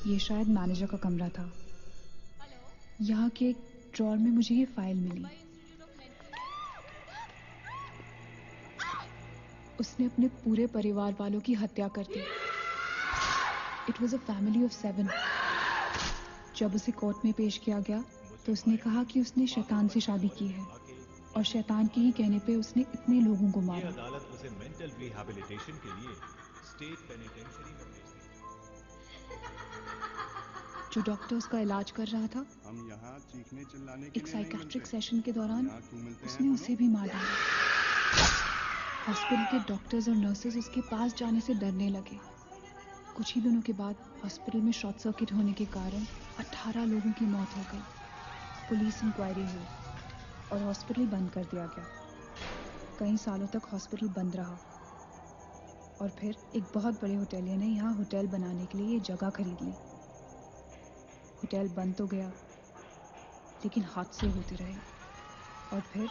ये शायद मैनेजर का कमरा था। यहाँ के एक ड्रॉर में मुझे ये फाइल मिली। उसने अपने पूरे परिवार वालों की हत्या कर दी। It was a family of 7. जब उसे कोर्ट में पेश किया गया तो उसने कहा कि उसने शैतान से शादी की है और शैतान के ही कहने पे उसने इतने लोगों को मारा।
अदालत उसे मेंटल रिहैबिलिटेशन के लिए स्टेट पेनिटेंशियरी में भेज दी।
जो डॉक्टर उसका इलाज कर रहा था,
हम यहाँ चीखने चिल्लाने के
एक साइकेट्रिक सेशन के दौरान उसने उसे भी मार डाला। हॉस्पिटल के डॉक्टर्स और नर्सेस उसके पास जाने से डरने लगे। कुछ ही दिनों के बाद हॉस्पिटल में शॉर्ट सर्किट होने के कारण 18 लोगों की मौत हो गई। पुलिस इंक्वायरी हुई और हॉस्पिटल बंद कर दिया गया। कई सालों तक हॉस्पिटल बंद रहा और फिर एक बहुत बड़े होटलियर ने यहाँ होटल बनाने के लिए ये जगह खरीद ली। होटल बंद तो गया, लेकिन हादसे होते रहे और फिर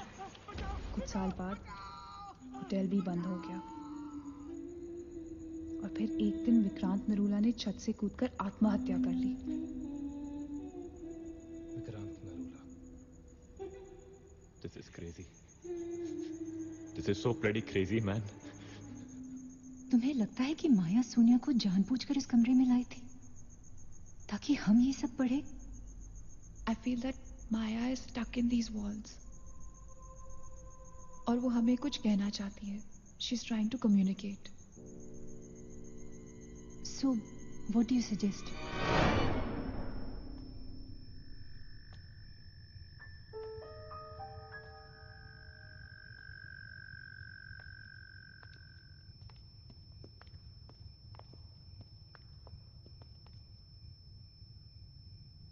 कुछ साल बाद होटल भी बंद हो गया। और फिर एक दिन विक्रांत नरूला ने छत से कूदकर आत्महत्या कर ली।
Vikrant Narula. This is crazy. This is so bloody crazy, man.
तुम्हें लगता है कि माया सोनिया को जानबूझकर इस कमरे में लाई थी ताकि हम ये सब पढ़े?
I feel that Maya is stuck in these walls. और वो हमें कुछ कहना चाहती है। She's trying to communicate.
So, what do you suggest?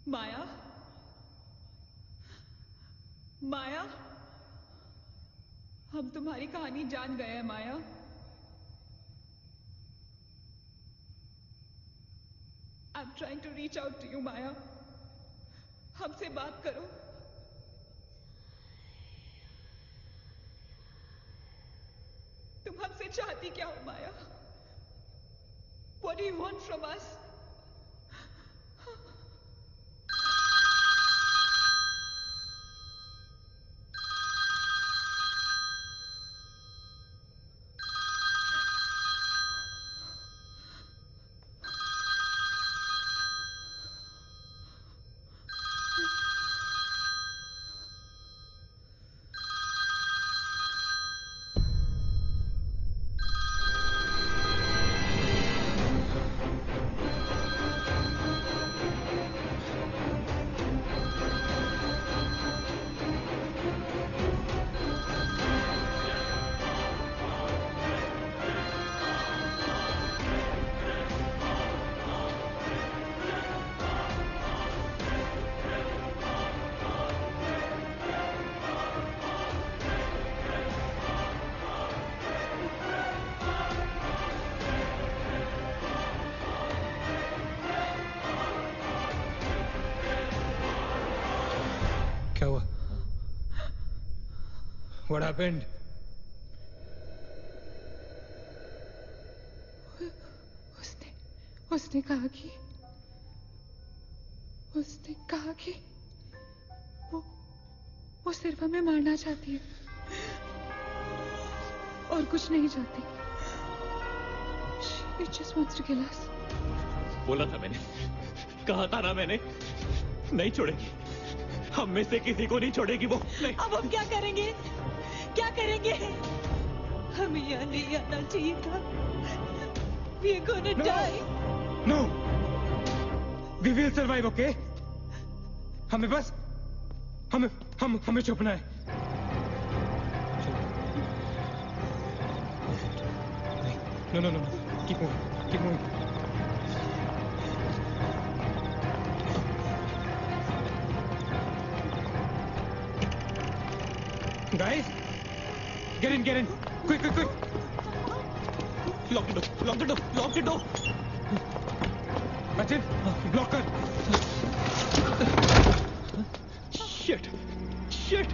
माया, माया, हम तुम्हारी कहानी जान गए हैं माया। I'm trying to reach out to you, माया। हमसे बात करो। तुम हमसे चाहती क्या हो माया? What do you want from us?
क्या हुआ? What happened?
उसने कहा कि वो सिर्फ हमें मारना चाहती है और कुछ नहीं चाहती। She just wants to kill us.
बोला था मैंने, कहा था ना मैंने, नहीं छोड़ेगी। हम में से किसी को नहीं छोड़ेगी वो। नहीं।
अब हम क्या करेंगे? क्या करेंगे? हमें यहाँ नहीं आना चाहिए था। We are gonna die.
No. We will survive, okay? हमें बस हमें छुपना है। No. Keep moving. Guys, get in. Quick.
Lock the door.
Achin, block कर.
Shit.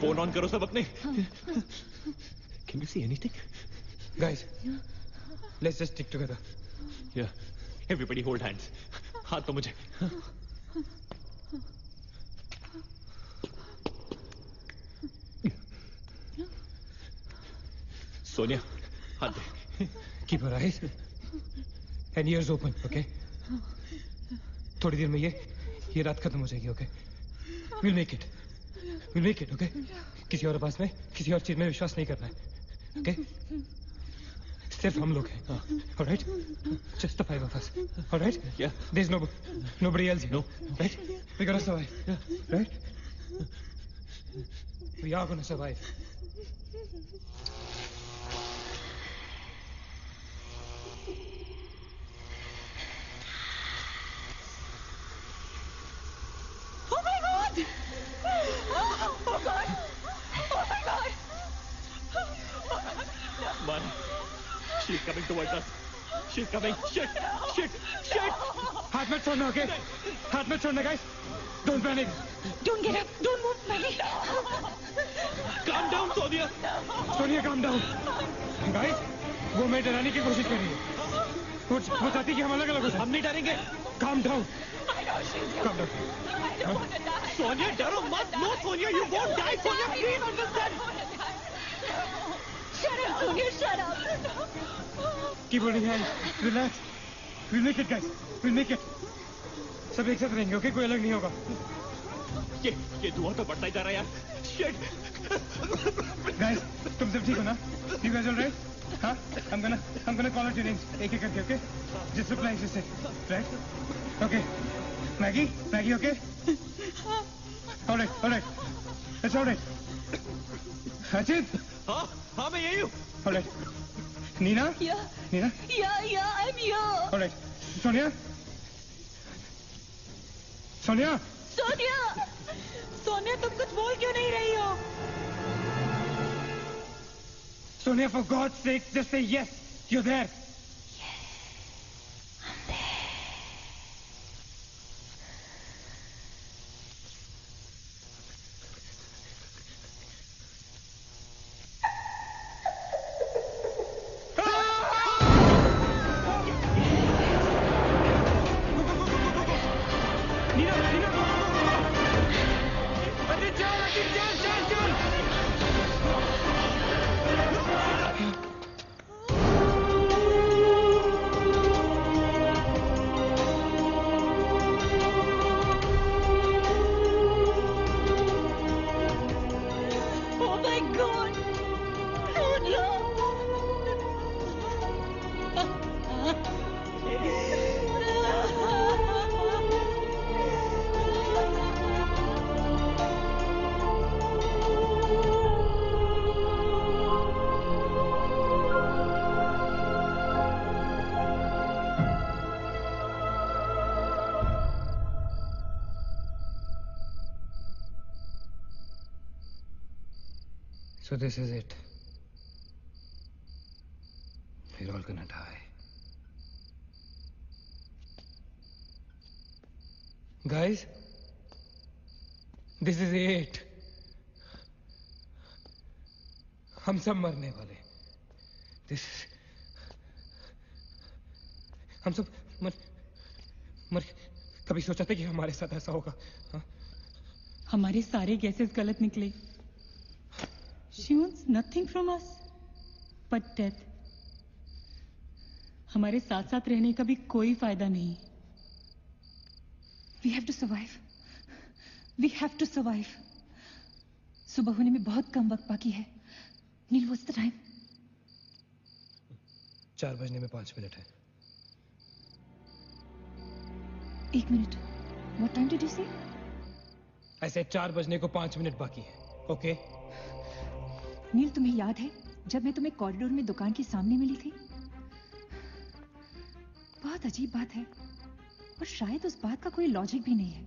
फोन ऑन करो सब अपने. Can you see anything?
Guys, let's just stick together.
Yeah. Everybody hold hands. हाथ तो मुझे. सोनिया, हाथ दे.
Keep your eyes and ears open, okay? थोड़ी देर में ये रात खत्म हो जाएगी, okay? We'll make it, okay? किसी और पास में, किसी और चीज में विश्वास नहीं करना है, okay? सिर्फ हम लोग हैं, all right? Just the 5 of us, all right?
Yeah.
There's nobody else here,
No.
right? We're gonna survive, right? We are gonna survive.
Oh my God! Oh God! Oh my God!
Man, she's coming towards us. She's coming. Shit!
हाथ मत छोड़ना, okay? हाथ मत छोड़ना, guys. Don't panic.
Don't get up! Don't move, Maggie!
Calm down, Sonia.
Sonia, calm down. Guys, वो मैं डराने की कोशिश कर रही है. वो चाहती कि हम अलग-अलग हो जाएं.
हम नहीं डरेंगे.
Calm down.
I know she's
Calm down.
I don't want to die.
Sonia, डरो मत. No, Sonia, you won't die. Sonia, please understand.
Shut up, Sonia, shut up.
Keep holding hands. Relax. We'll make it, guys. We'll make it. सब एक साथ रहेंगे, okay? कोई अलग नहीं होगा.
ये धुआं तो बढ़ता ही जा रहा है यार. Shit.
Guys, तुम सब ठीक हो ना? You guys all right? हाँ? I'm gonna call out your names. एक करके, okay? Just reply as you say. Right? Okay. Maggie, okay? All right. It's all right. Ajit?
हाँ मैं यही हूँ.
All right. Nina?
Yeah.
Nina?
Yeah, I'm here.
All right. Sonia?
Sonia, तुम कुछ बोल क्यों नहीं रही हो?
Sonia, for God's sake, just say yes. You're there. So this is it. We're all gonna die. Guys, this is it. हम सब मरने वाले. हम सब मर कभी सोचा था कि हमारे साथ ऐसा होगा? हाँ?
हमारे सारे गैसेस गलत निकले. She wants nothing from us but death. हमारे साथ साथ रहने का भी कोई फायदा नहीं.
We have to survive. We have to survive. सुबह होने में बहुत कम वक्त बाकी है. नील, what's the time?
4 बजने में 5 मिनट है.
1 minute. What time did you say?
ऐसे 4 बजने को 5 मिनट बाकी है. ओके?
नील, तुम्हें याद है जब मैं तुम्हें कॉरिडोर में दुकान के सामने मिली थी? बहुत अजीब बात है और शायद उस बात का कोई लॉजिक भी नहीं है,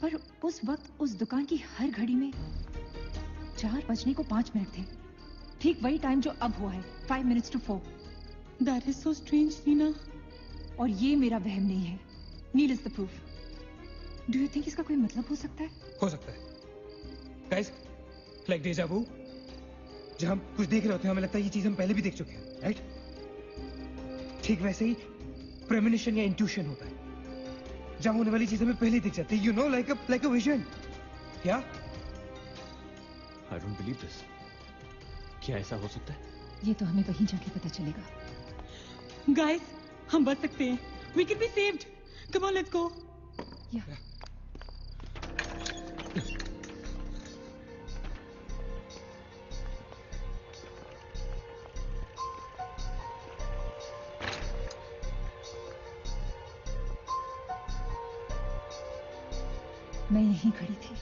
पर उस वक्त उस दुकान की हर घड़ी में 4 बजने को 5 मिनट थे. ठीक वही टाइम जो अब हुआ है, 5 minutes to 4.
That is so strange, Neena.
और ये मेरा वहम नहीं है. Neel is the proof. Do you think इसका कोई मतलब हो सकता है?
हो सकता है. Guys, like deja vu. जब हम कुछ देख रहे होते हैं हमें लगता है ये चीज हम पहले भी देख चुके हैं, राइट? ठीक वैसे ही प्रेमोनिशन या इंट्यूशन होता है. जहां होने वाली चीज हमें पहले दिख जाती है, you know, like a vision. क्या?
I don't believe this. क्या ऐसा हो सकता है?
ये तो हमें वहीं जाके पता चलेगा.
Guys, हम बच सकते हैं. We can be saved. Come on, let's go.
Yeah. मैं यहीं खड़ी थी.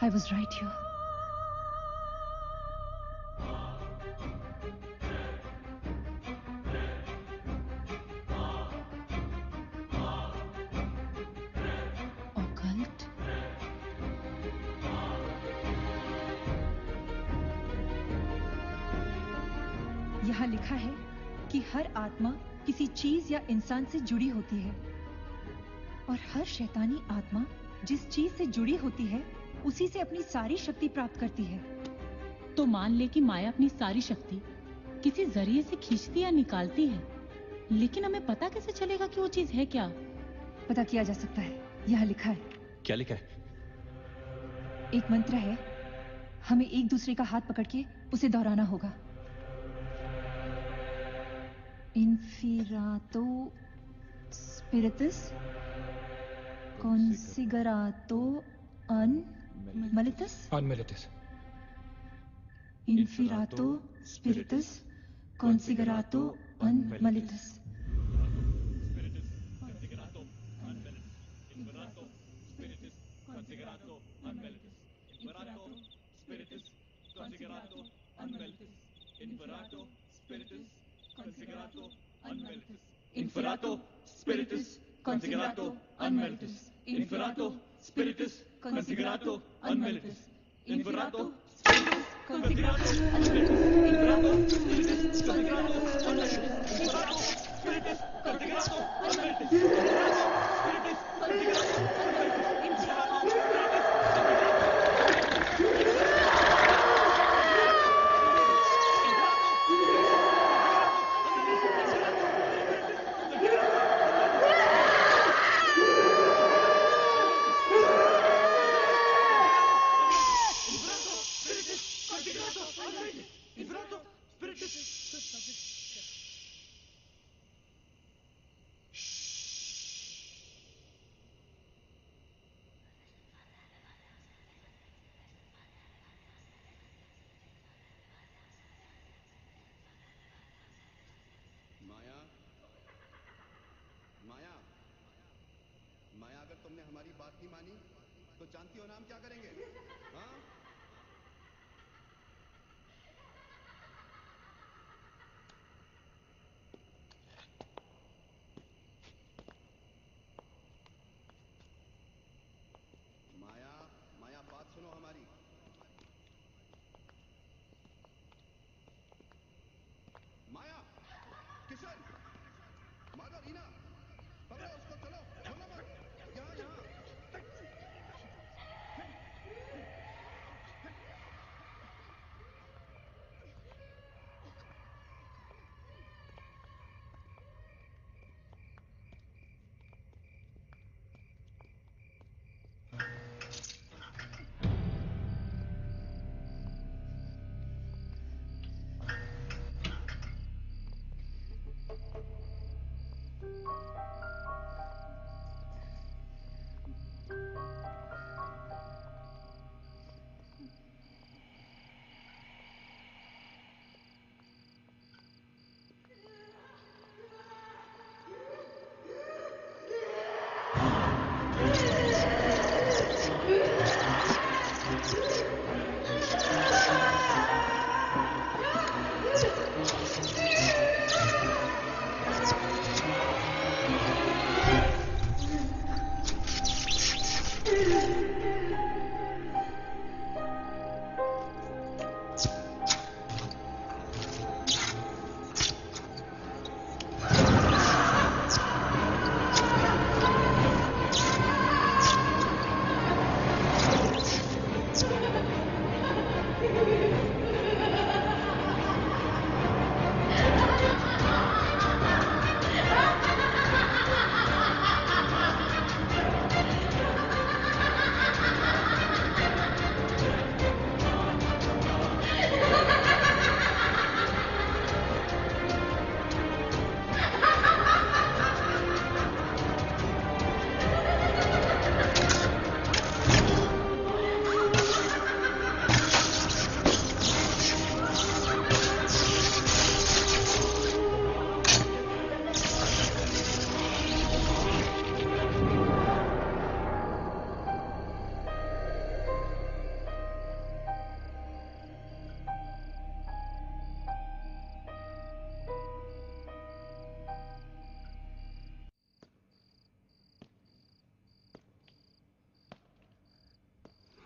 I was right here. Occult? यहाँ लिखा है कि हर आत्मा किसी चीज या इंसान से जुड़ी होती है और हर शैतानी आत्मा जिस चीज से जुड़ी होती है उसी से अपनी सारी शक्ति प्राप्त करती है.
तो मान ले कि माया अपनी सारी शक्ति किसी जरिए से खींचती या निकालती है, लेकिन हमें पता कैसे चलेगा कि वो चीज है क्या?
पता किया जा सकता है. यहाँ लिखा है.
क्या लिखा है?
एक मंत्र है. हमें एक दूसरे का हाथ पकड़ के उसे दोहराना होगा. Inferato Spiritus Consigerato Unmelitus.
Unmelitus.
Inferato Spiritus Consigerato Unmelitus.
Inferato Spiritus Consigerato Unmelitus. Inferato Spiritus Consigerato Unmelitus. Inferato Spiritus Consigerato Unmelitus. Inferato Spiritus Consigerato Unmelitus. Inferato Spiritus Consigerato Unmelitus. Inferato Spiritus Consigerato
माया, अगर तुमने हमारी बात नहीं मानी तो जानती हो ना हम क्या करेंगे? हाँ? माया, माया, बात सुनो हमारी. माया, किशन, माधव, रीना, पकड़ो उसको. चलो, छोड़ो मत. यहाँ.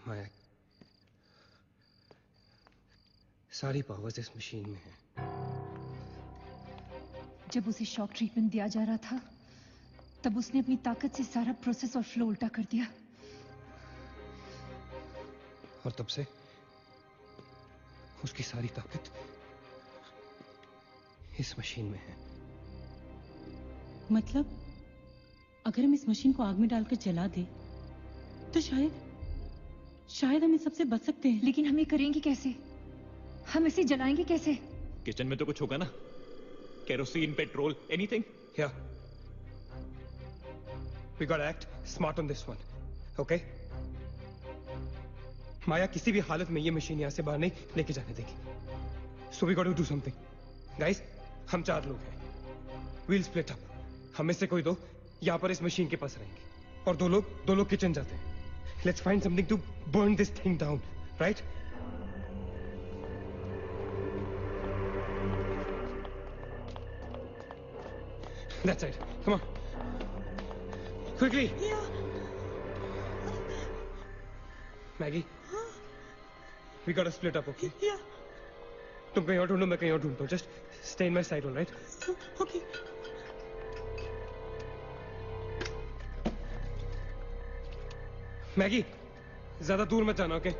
माया, सारी पावर्स इस मशीन में है।
जब उसे शॉक ट्रीटमेंट दिया जा रहा था तब उसने अपनी ताकत से सारा प्रोसेस और फ्लो उल्टा कर दिया।
और तब से उसकी सारी ताकत इस मशीन में है।
मतलब अगर हम इस मशीन को आग में डालकर जला दे तो शायद हम इस सबसे बच सकते हैं।
लेकिन हम ये करेंगे कैसे? हम इसे जलाएंगे कैसे?
किचन में तो कुछ होगा ना, kerosene, petrol, anything.
Yeah. We gotta act smart on this one, okay? माया किसी भी हालत में ये मशीन यहां से बाहर नहीं लेके जाने देगी। So we gotta do something. Guys, हम 4 लोग हैं। We'll split up. हम में से कोई 2 यहां पर इस मशीन के पास रहेंगे और 2 लोग किचन जाते हैं। Let's find something to burn this thing down, right? That's it. Come on. Quickly.
Yeah.
Maggie. We gotta split up, okay?
Yeah.
तुम कहीं और ढूंढो, मैं कहीं और ढूंढता हूँ. Just stay in my side, all right?
Okay.
Maggi, ज्यादा दूर मत जाना, ओके?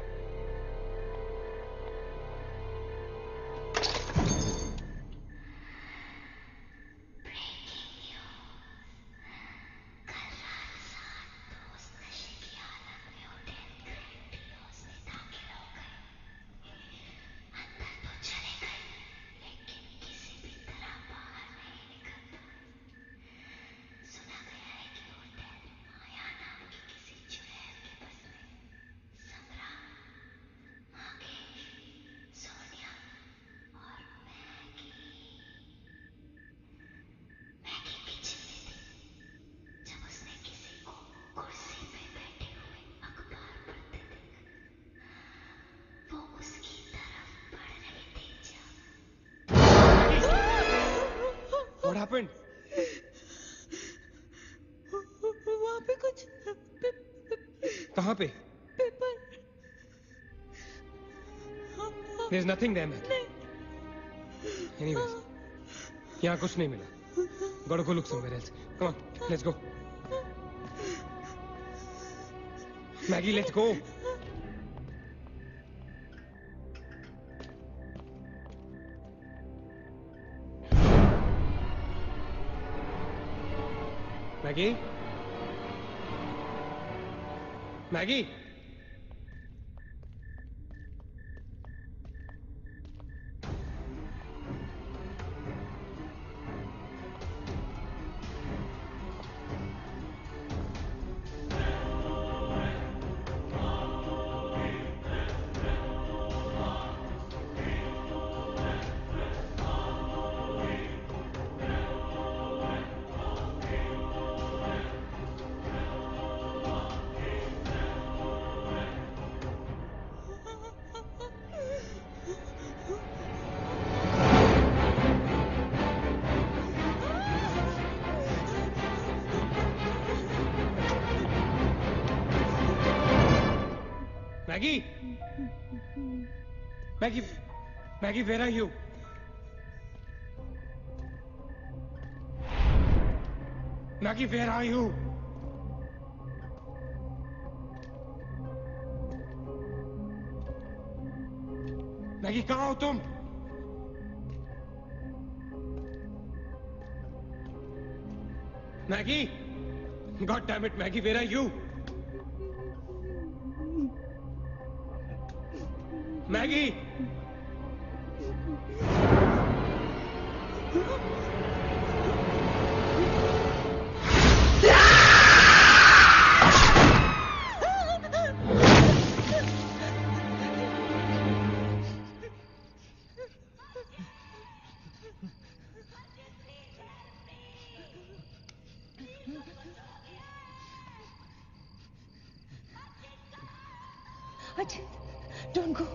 What happened?
वहाँ पे कुछ
कहाँ पे?
Paper.
There's nothing there, man. Anyways, यहाँ कुछ नहीं मिला. Gotta go look somewhere else. Come on, let's go. Maggie, let's go. Maggie? Maggie? Maggie! Maggie! Maggie, where are you? Maggie, where are you? Maggi कहाँ हो तुम? Maggi, God damn it, Maggie, where are you? Maggie!
Ajit, don't go.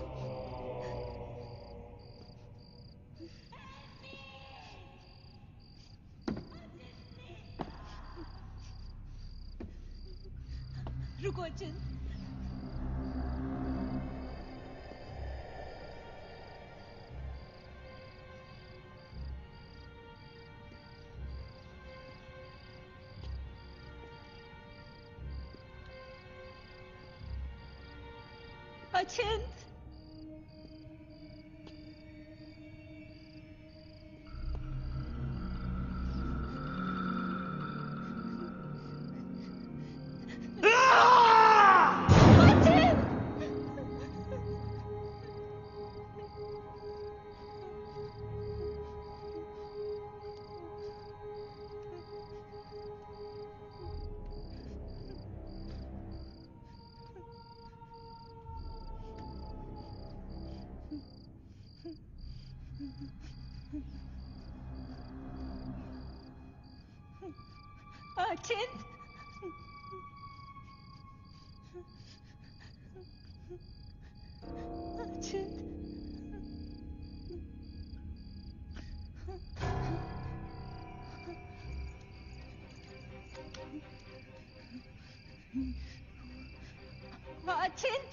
रुको अचिंत। Achint! Achint! Achint!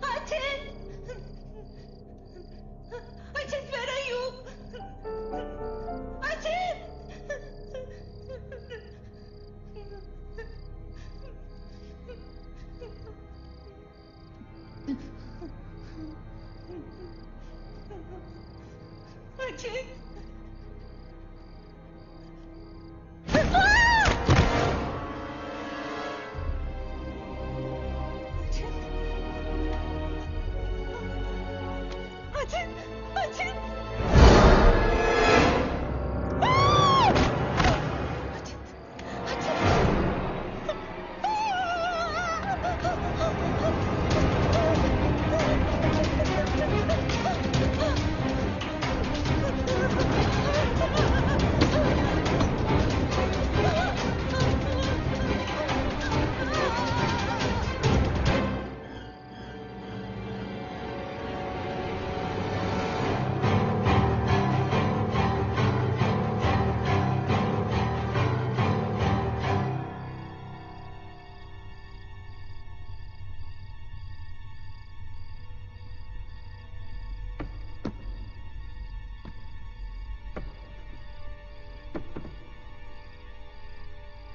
Achint! Achint, where are you? Achint! Achint!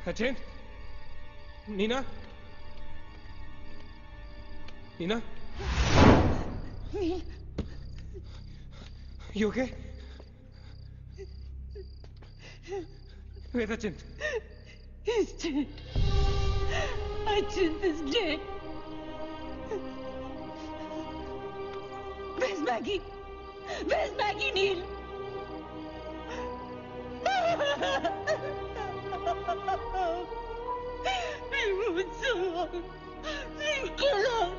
Achint? Nina? Nina?
Neil.
You okay? Where's Achint?
He's dead. Achint is dead. Where's Maggie? Where's Maggie, Neil? He won't survive. He'll kill us.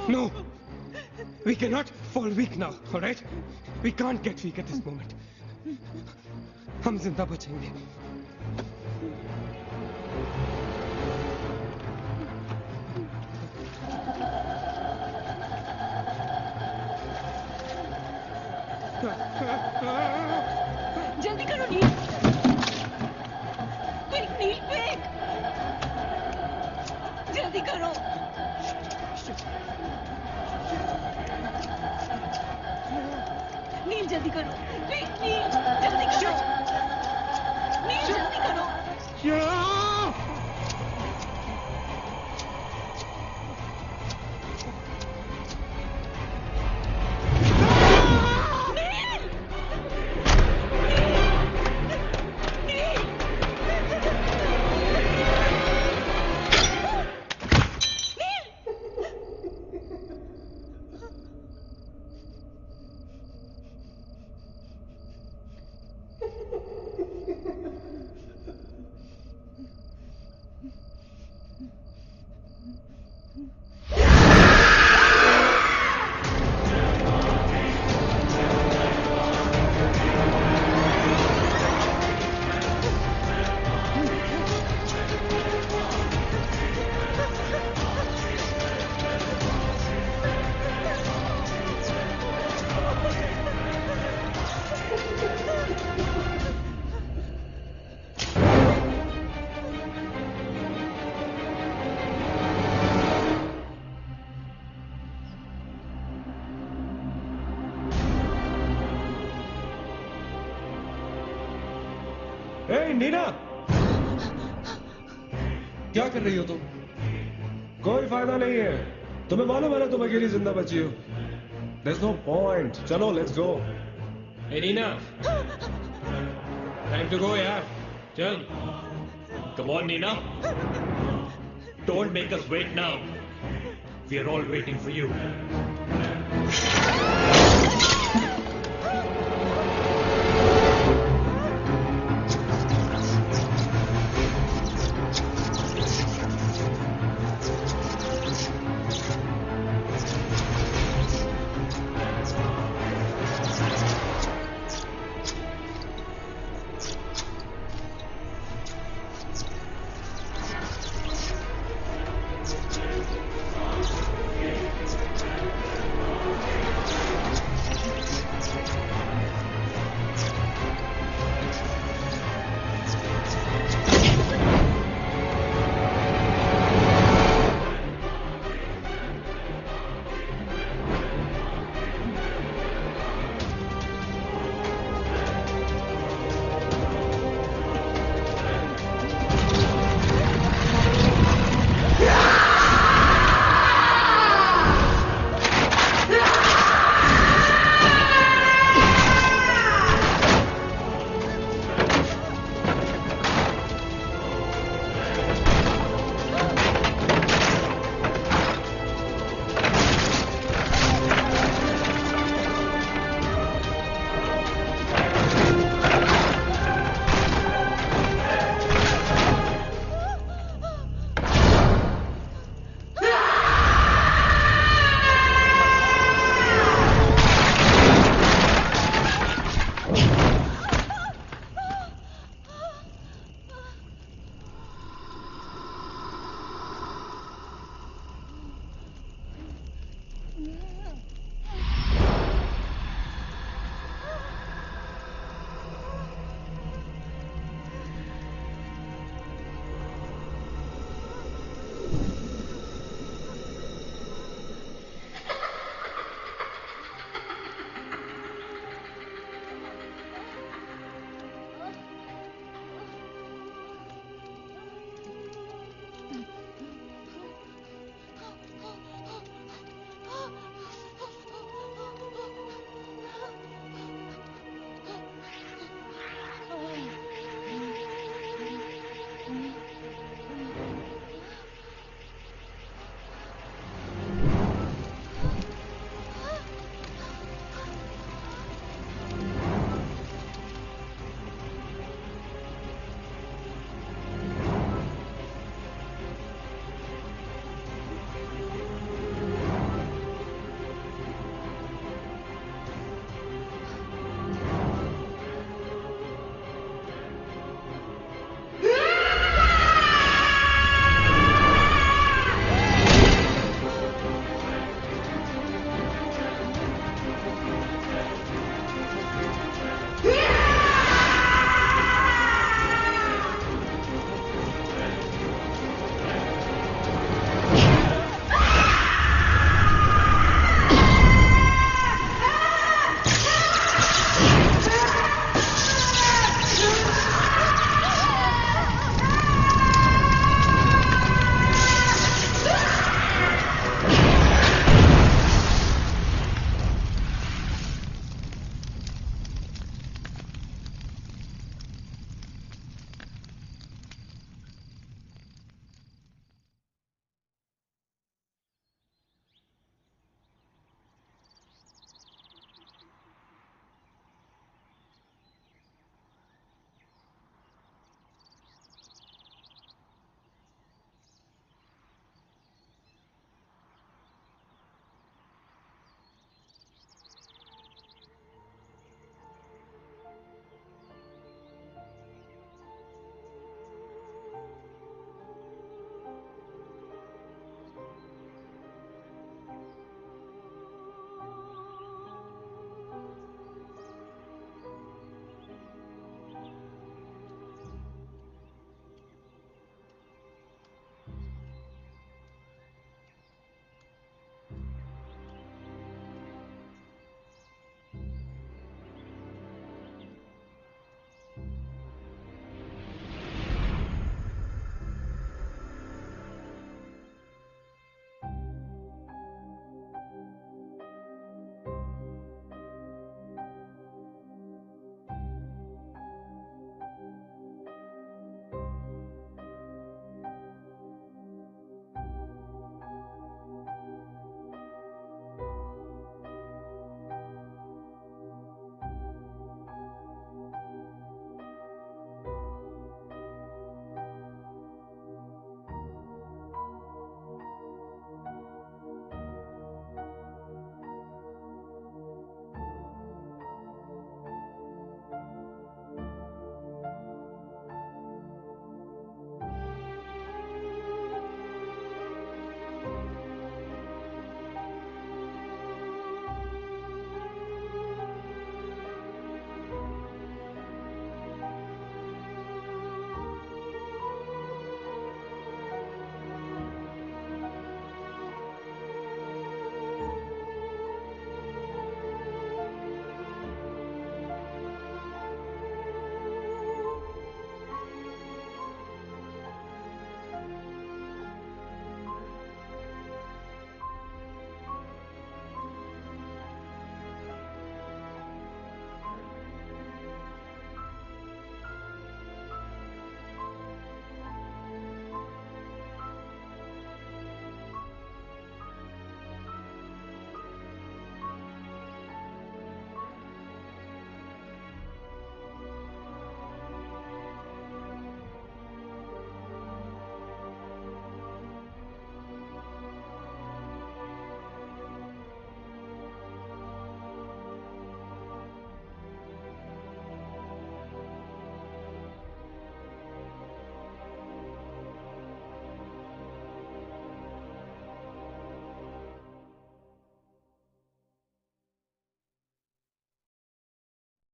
No. We cannot fall weak now, all right? We can't get weak at this moment. हम जिंदा बचेंगे.
ए नीना, क्या कर रही हो तुम? कोई फायदा नहीं है, तुम्हें मालूम है ना तुम अकेली जिंदा बची हो। There's no point. चलो let's go.
Hey Nina, time to go यार, चल।
Come on, Nina. Don't make us wait now. We are all waiting for you.